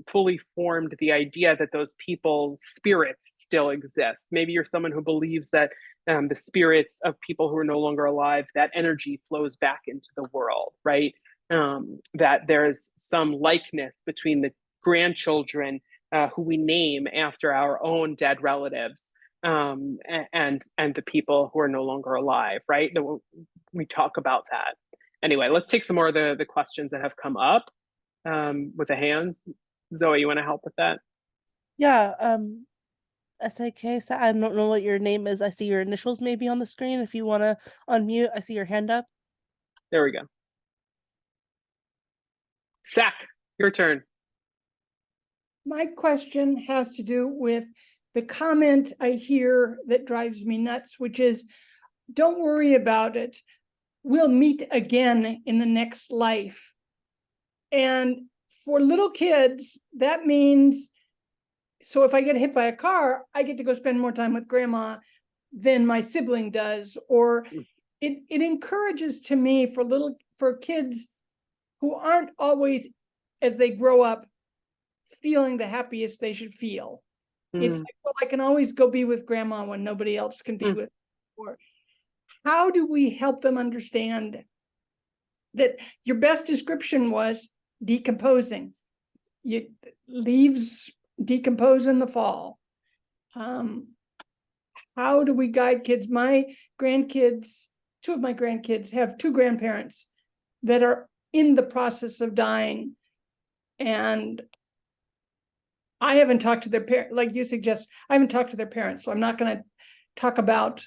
fully formed the idea that those people's spirits still exist? Maybe you're someone who believes that the spirits of people who are no longer alive, that energy flows back into the world, right? That there's some likeness between the grandchildren who we name after our own dead relatives and the people who are no longer alive, right? We talk about that. Anyway, let's take some more of the questions that have come up. With the hands. Zoe, you want to help with that? Yeah, SAK, so I don't know what your name is. I see your initials maybe on the screen. If you want to unmute, I see your hand up. There we go. Sack, your turn. My question has to do with the comment I hear that drives me nuts, which is, don't worry about it. We'll meet again in the next life. And for little kids, that means, so if I get hit by a car, I get to go spend more time with grandma than my sibling does. Or it encourages to me for kids who aren't always, as they grow up, feeling the happiest they should feel. It's like, well, I can always go be with grandma when nobody else can be with. Or how do we help them understand that your best description was decomposing? Leaves decompose in the fall. How do we guide kids? My grandkids, 2 of my grandkids have 2 grandparents that are in the process of dying. And I haven't talked to their parents, like you suggest, I haven't talked to their parents, so I'm not going to talk about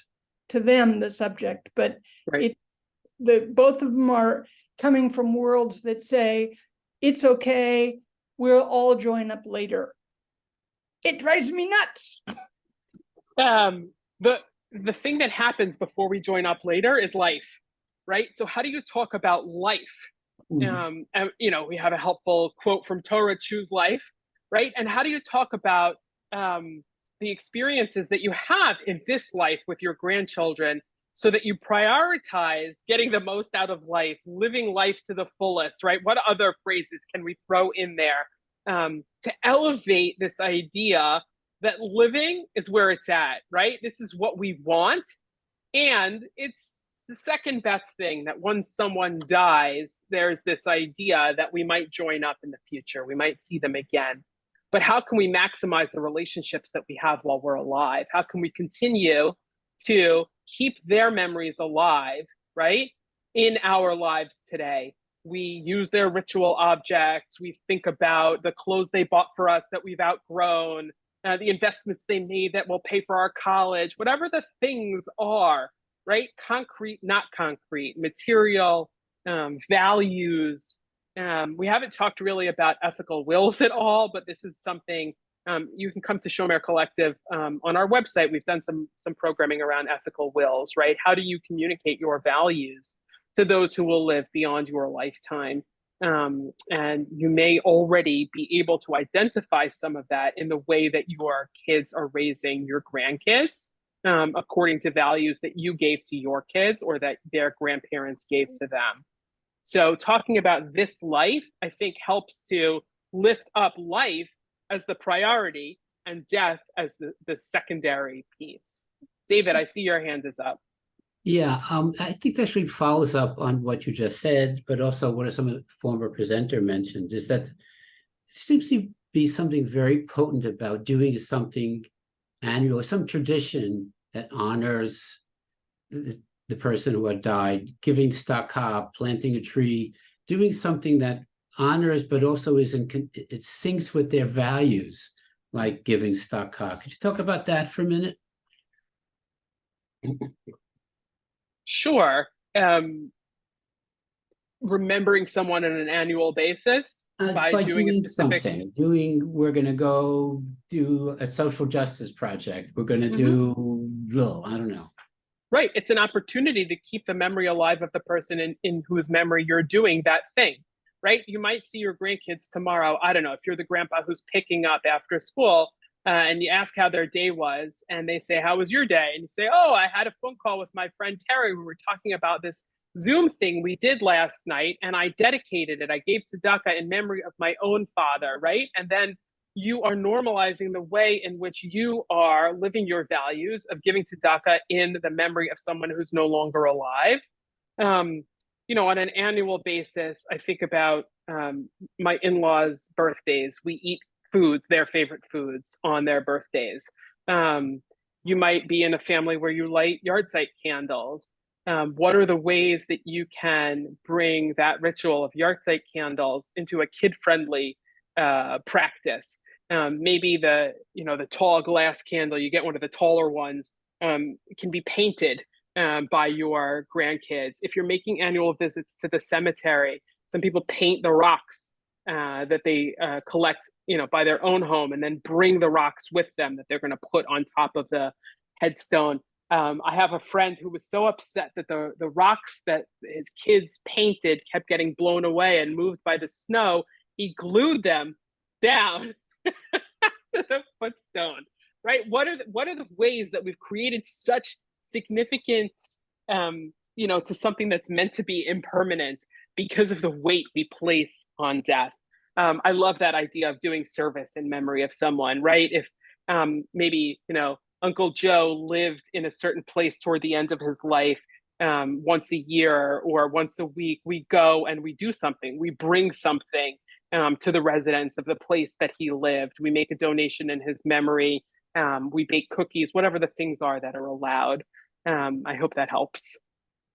to them the subject, but right. Both of them are coming from worlds that say, it's okay, we'll all join up later. It drives me nuts. The thing that happens before we join up later is life, right? So how do you talk about life? And, we have a helpful quote from Torah, choose life, right? And how do you talk about the experiences that you have in this life with your grandchildren so that you prioritize getting the most out of life, living life to the fullest, right? What other phrases can we throw in there to elevate this idea that living is where it's at, right? This is what we want. And it's the second best thing that once someone dies, there's this idea that we might join up in the future. We might see them again. But how can we maximize the relationships that we have while we're alive? How can we continue to keep their memories alive, right, in our lives today? We use their ritual objects. We think about the clothes they bought for us that we've outgrown, the investments they made that will pay for our college, whatever the things are, right? Concrete, not concrete, material, values. We haven't talked really about ethical wills at all, but this is something you can come to Shomer Collective on our website. We've done some programming around ethical wills, right? How do you communicate your values to those who will live beyond your lifetime? And you may already be able to identify some of that in the way that your kids are raising your grandkids. according to values that you gave to your kids or that their grandparents gave to them. So talking about this life, I think, helps to lift up life as the priority and death as the secondary piece. David, I see your hand is up. Yeah, I think that actually follows up on what you just said, but also what some of the former presenter mentioned, is that there seems to be something very potent about doing something annual, some tradition that honors the person who had died, giving tzedakah, planting a tree, doing something that honors, but also it syncs with their values, like giving tzedakah. Could you talk about that for a minute? Sure. Remembering someone on an annual basis by doing a specific something. We're going to go do a social justice project. We're going to do, I don't know. Right. It's an opportunity to keep the memory alive of the person in whose memory you're doing that thing. Right. You might see your grandkids tomorrow. I don't know if you're the grandpa who's picking up after school. And you ask how their day was, and they say, "How was your day?" And you say, "Oh, I had a phone call with my friend Terry. We were talking about this Zoom thing we did last night, and I dedicated it. I gave tzedakah in memory of my own father," right? And then you are normalizing the way in which you are living your values of giving tzedakah in the memory of someone who's no longer alive. On an annual basis, I think about my in-laws' birthdays. We eat foods, their favorite foods, on their birthdays. You might be in a family where you light yahrzeit candles. What are the ways that you can bring that ritual of yahrzeit candles into a kid-friendly practice? Maybe the tall glass candle, you get one of the taller ones, can be painted by your grandkids. If you're making annual visits to the cemetery, some people paint the rocks that they collect, by their own home, and then bring the rocks with them that they're going to put on top of the headstone. I have a friend who was so upset that the rocks that his kids painted kept getting blown away and moved by the snow. He glued them down to the footstone. Right? What are the ways that we've created such significance, to something that's meant to be impermanent because of the weight we place on death? I love that idea of doing service in memory of someone, right? If maybe, Uncle Joe lived in a certain place toward the end of his life, once a year or once a week, we go and we do something. We bring something to the residents of the place that he lived. We make a donation in his memory. We bake cookies, whatever the things are that are allowed. I hope that helps.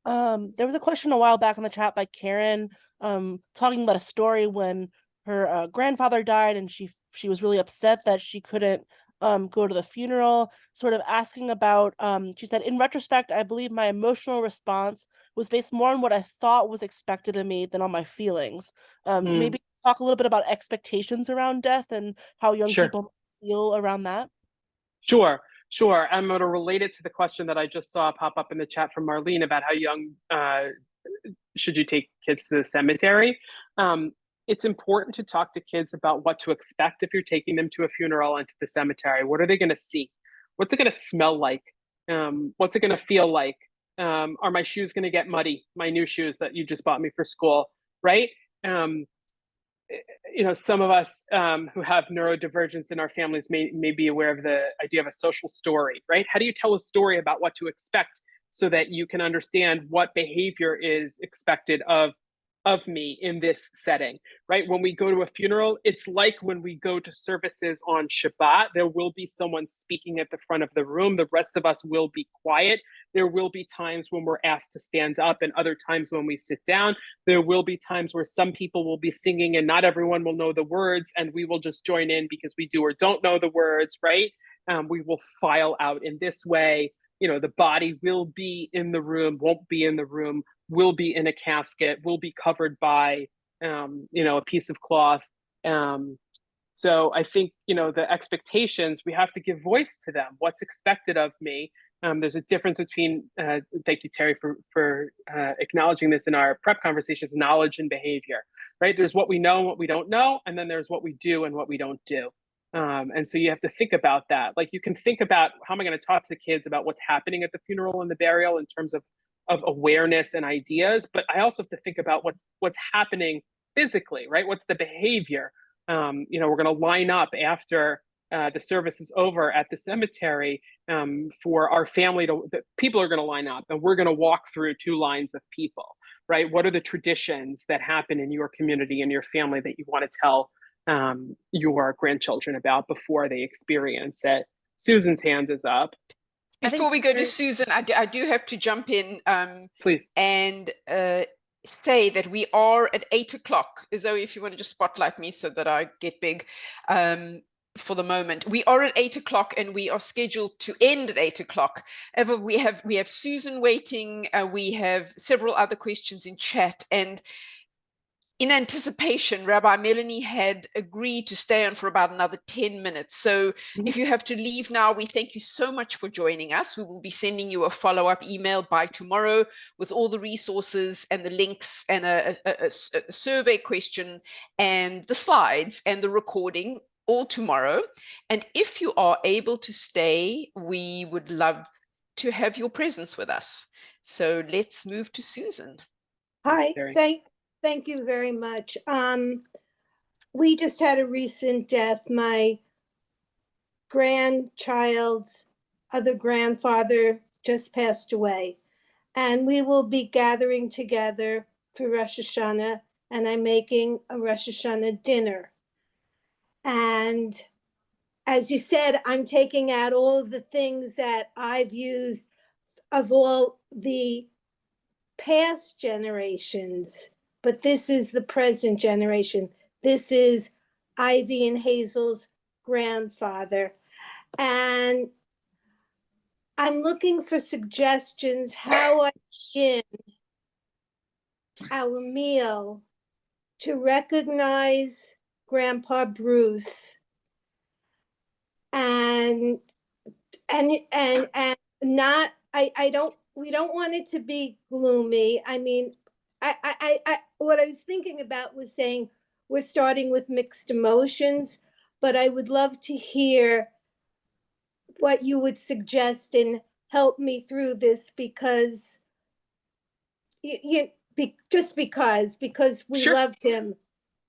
There was a question a while back in the chat by Karen, talking about a story when her grandfather died, and she was really upset that she couldn't go to the funeral, sort of asking about, she said, "In retrospect, I believe my emotional response was based more on what I thought was expected of me than on my feelings." Maybe talk a little bit about expectations around death and how young people feel around that. Sure. I'm going to relate it to the question that I just saw pop up in the chat from Marlene about how young should you take kids to the cemetery. It's important to talk to kids about what to expect if you're taking them to a funeral and to the cemetery. What are they going to see? What's it going to smell like? What's it going to feel like? Are my shoes going to get muddy? My new shoes that you just bought me for school, right? Some of us who have neurodivergence in our families may be aware of the idea of a social story, right? How do you tell a story about what to expect so that you can understand what behavior is expected of me in this setting, right? When we go to a funeral, it's like when we go to services on Shabbat, there will be someone speaking at the front of the room. The rest of us will be quiet. There will be times when we're asked to stand up and other times when we sit down. There will be times where some people will be singing and not everyone will know the words, and we will just join in because we do or don't know the words, right? We will file out in this way. The body will be in the room, won't be in the room, will be in a casket, will be covered by, a piece of cloth. So I think, the expectations, we have to give voice to them. What's expected of me? There's a difference between, thank you, Terry, for acknowledging this in our prep conversations, knowledge and behavior, right? There's what we know and what we don't know, and then there's what we do and what we don't do. And so you have to think about that. Like, you can think about, how am I going to talk to the kids about what's happening at the funeral and the burial in terms of awareness and ideas, but I also have to think about what's happening physically, right? What's the behavior? We're going to line up after the service is over at the cemetery for our family the people are going to line up, and we're going to walk through 2 lines of people, right? What are the traditions that happen in your community and your family that you want to tell your grandchildren about before they experience it? Susan's hand is up. Before we go to Susan, I do have to jump in Please. And say that we are at 8 o'clock. Zoe, if you want to just spotlight me so that I get big for the moment. We are at 8 o'clock and we are scheduled to end at 8 o'clock. However, we have Susan waiting. We have several other questions in chat, and in anticipation, Rabbi Melanie had agreed to stay on for about another 10 minutes. So if you have to leave now, we thank you so much for joining us. We will be sending you a follow-up email by tomorrow with all the resources and the links and a survey question and the slides and the recording all tomorrow. And if you are able to stay, we would love to have your presence with us. So let's move to Susan. Hi, thank you very much. We just had a recent death. My grandchild's other grandfather just passed away, and we will be gathering together for Rosh Hashanah, and I'm making a Rosh Hashanah dinner. And as you said, I'm taking out all of the things that I've used of all the past generations, but this is the present generation. This is Ivy and Hazel's grandfather. And I'm looking for suggestions how I begin our meal to recognize Grandpa Bruce and not, we don't want it to be gloomy. I mean, what I was thinking about was saying we're starting with mixed emotions, but I would love to hear what you would suggest and help me through this, because just because we loved him.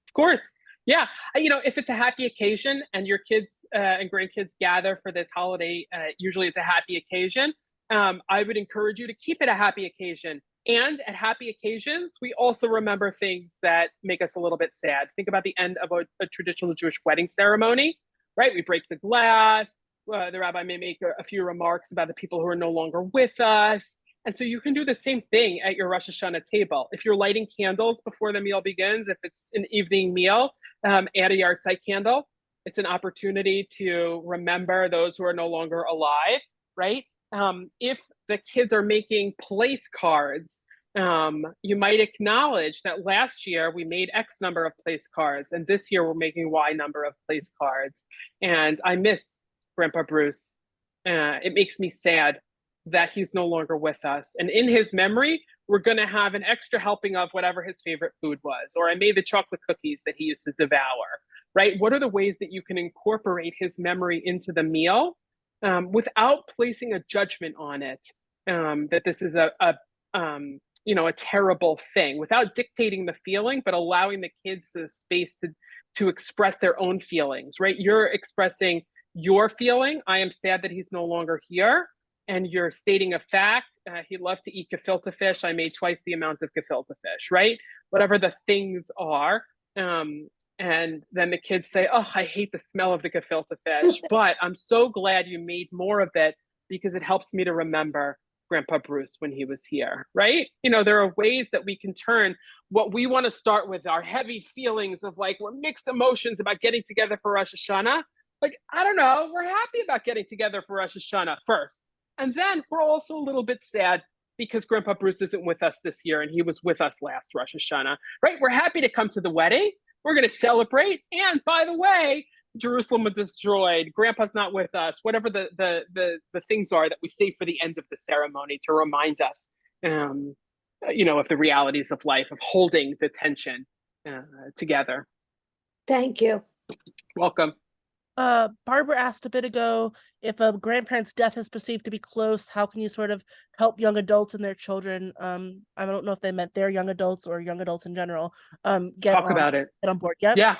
Of course. Yeah. If it's a happy occasion and your kids and grandkids gather for this holiday, usually it's a happy occasion. I would encourage you to keep it a happy occasion. And at happy occasions, we also remember things that make us a little bit sad. Think about the end of a traditional Jewish wedding ceremony, right? We break the glass. The rabbi may make a few remarks about the people who are no longer with us. And so you can do the same thing at your Rosh Hashanah table. If you're lighting candles before the meal begins, if it's an evening meal, add a yahrzeit candle. It's an opportunity to remember those who are no longer alive, right? If the kids are making place cards, you might acknowledge that last year we made X number of place cards, and this year we're making Y number of place cards. And I miss Grandpa Bruce. It makes me sad that he's no longer with us. And in his memory, we're going to have an extra helping of whatever his favorite food was, or I made the chocolate cookies that he used to devour, right? What are the ways that you can incorporate his memory into the meal without placing a judgment on it, that this is a terrible thing, without dictating the feeling, but allowing the kids the space to express their own feelings, right? You're expressing your feeling. I am sad that he's no longer here. And you're stating a fact. He loved to eat gefilte fish. I made twice the amount of gefilte fish, right? Whatever the things are. And then the kids say, oh, I hate the smell of the gefilte fish, but I'm so glad you made more of it because it helps me to remember Grandpa Bruce when he was here, right? There are ways that we can turn what we want to start with, our heavy feelings of like, we're mixed emotions about getting together for Rosh Hashanah. Like, I don't know, we're happy about getting together for Rosh Hashanah first. And then we're also a little bit sad because Grandpa Bruce isn't with us this year and he was with us last Rosh Hashanah, right? We're happy to come to the wedding. We're going to celebrate. And by the way, Jerusalem was destroyed. Grandpa's not with us. Whatever the things are that we say for the end of the ceremony to remind us, of the realities of life, of holding the tension together. Thank you. Welcome. Barbara asked a bit ago, if a grandparent's death is perceived to be close, how can you sort of help young adults and their children? I don't know if they meant their young adults or young adults in general. Get on board. Yep. Yeah.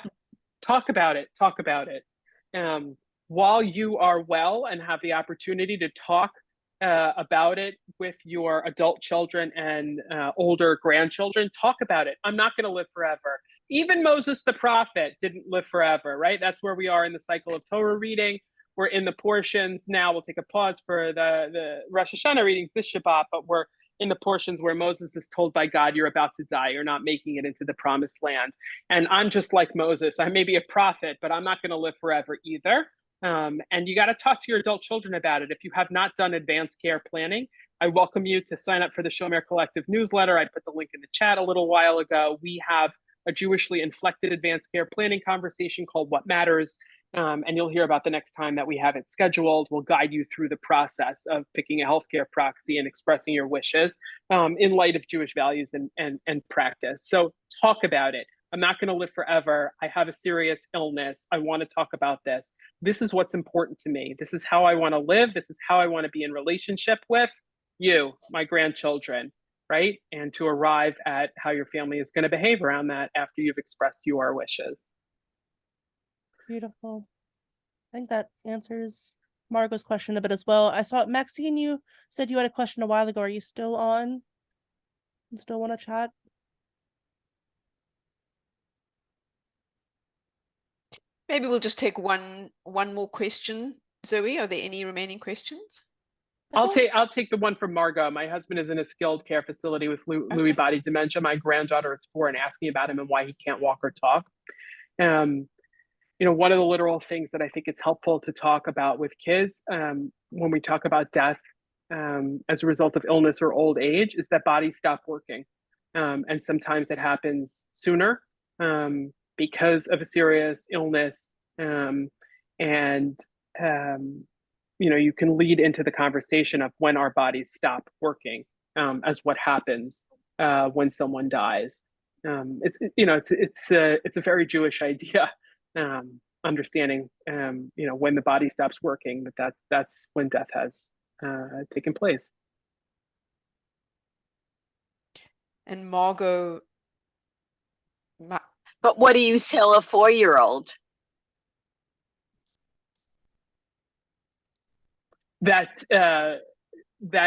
Talk about it. Talk about it. While you are well and have the opportunity to talk about it with your adult children and older grandchildren, talk about it. I'm not going to live forever. Even Moses the prophet didn't live forever, right? That's where we are in the cycle of Torah reading. We're in the portions now. We'll take a pause for the Rosh Hashanah readings this Shabbat, but we're in the portions where Moses is told by God, you're about to die. You're not making it into the promised land. And I'm just like Moses. I may be a prophet, but I'm not going to live forever either. And you got to talk to your adult children about it. If you have not done advanced care planning, I welcome you to sign up for the Shomer Collective newsletter. I put the link in the chat a little while ago. We have a Jewishly inflected advanced care planning conversation called What Matters. And you'll hear about the next time that we have it scheduled. We'll guide you through the process of picking a healthcare proxy and expressing your wishes in light of Jewish values and practice. So talk about it. I'm not going to live forever. I have a serious illness. I want to talk about this. This is what's important to me. This is how I want to live. This is how I want to be in relationship with you, my grandchildren, right? And to arrive at how your family is going to behave around that after you've expressed your wishes. Beautiful. I think that answers Margot's question a bit as well. I saw Maxine, you said you had a question a while ago. Are you still on? You still want to chat? Maybe we'll just take one more question. Zoe, are there any remaining questions? I'll take the one from Margot. My husband is in a skilled care facility with Lewy body dementia. My granddaughter is 4 and asking about him and why he can't walk or talk. One of the literal things that I think it's helpful to talk about with kids when we talk about death as a result of illness or old age is that bodies stop working. And sometimes it happens sooner because of a serious illness. You can lead into the conversation of when our bodies stop working as what happens when someone dies. It's a very Jewish idea. Understanding, when the body stops working, that's when death has taken place. And Margot, but what do you tell a 4-year-old? That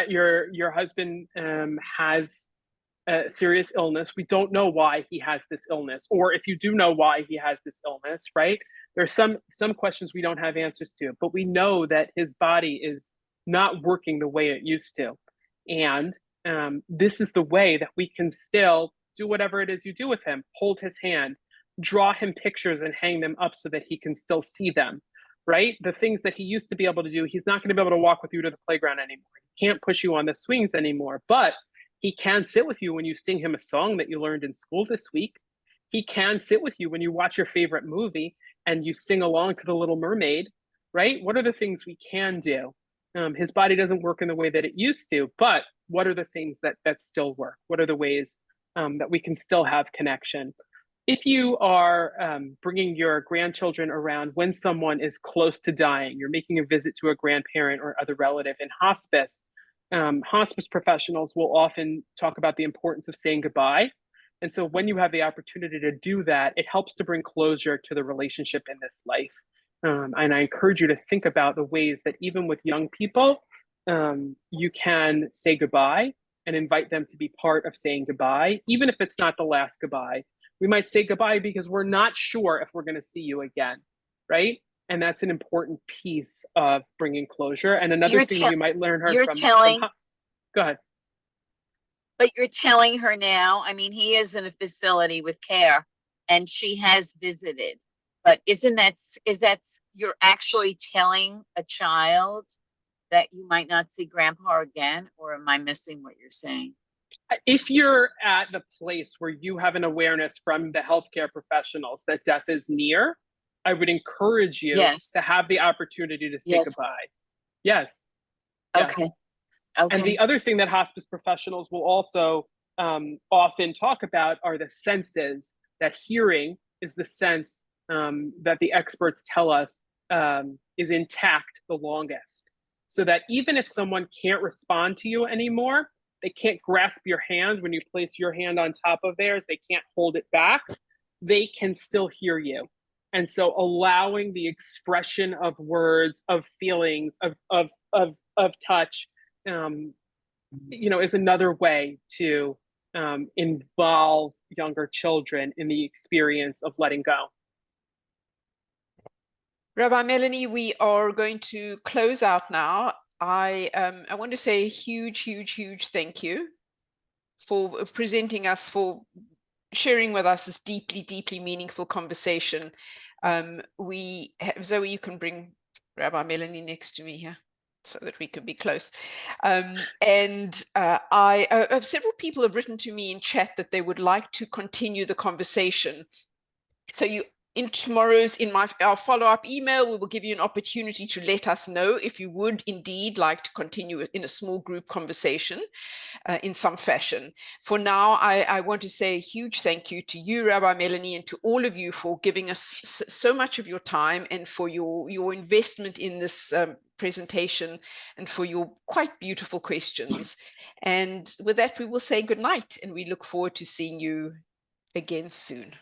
your husband has a serious illness. We don't know why he has this illness, or if you do know why he has this illness, right? There's some questions we don't have answers to, but we know that his body is not working the way it used to. And this is the way that we can still do whatever it is you do with him. Hold his hand, draw him pictures and hang them up so that he can still see them, right? The things that he used to be able to do, he's not going to be able to walk with you to the playground anymore. He can't push you on the swings anymore, but he can sit with you when you sing him a song that you learned in school this week. He can sit with you when you watch your favorite movie and you sing along to The Little Mermaid, right? What are the things we can do? His body doesn't work in the way that it used to, but what are the things that still work? What are the ways that we can still have connection? If you are bringing your grandchildren around when someone is close to dying, you're making a visit to a grandparent or other relative in hospice, hospice professionals will often talk about the importance of saying goodbye. And so when you have the opportunity to do that, it helps to bring closure to the relationship in this life. And I encourage you to think about the ways that even with young people, you can say goodbye and invite them to be part of saying goodbye, even if it's not the last goodbye. We might say goodbye because we're not sure if we're going to see you again, right? And that's an important piece of bringing closure. And another thing you might learn her from go ahead. But you're telling her now, I mean, he is in a facility with care and she has visited, but is that you're actually telling a child that you might not see grandpa again, or am I missing what you're saying? If you're at the place where you have an awareness from the healthcare professionals that death is near, I would encourage you to have the opportunity to say goodbye. Yes. Okay. And the other thing that hospice professionals will also often talk about are the senses. That hearing is the sense that the experts tell us is intact the longest. So that even if someone can't respond to you anymore, they can't grasp your hand when you place your hand on top of theirs, they can't hold it back, they can still hear you. And so allowing the expression of words, of feelings, of touch, is another way to involve younger children in the experience of letting go. Rabbi Melanie, we are going to close out now. I want to say a huge, huge, huge thank you for presenting us, for sharing with us this deeply, deeply meaningful conversation. We have, Zoe, you can bring Rabbi Melanie next to me here so that we can be close. Several people have written to me in chat that they would like to continue the conversation. So in our follow-up email, we will give you an opportunity to let us know if you would indeed like to continue in a small group conversation in some fashion. For now, I want to say a huge thank you to you, Rabbi Melanie, and to all of you for giving us so much of your time and for your investment in this presentation and for your quite beautiful questions. And with that, we will say good night, and we look forward to seeing you again soon.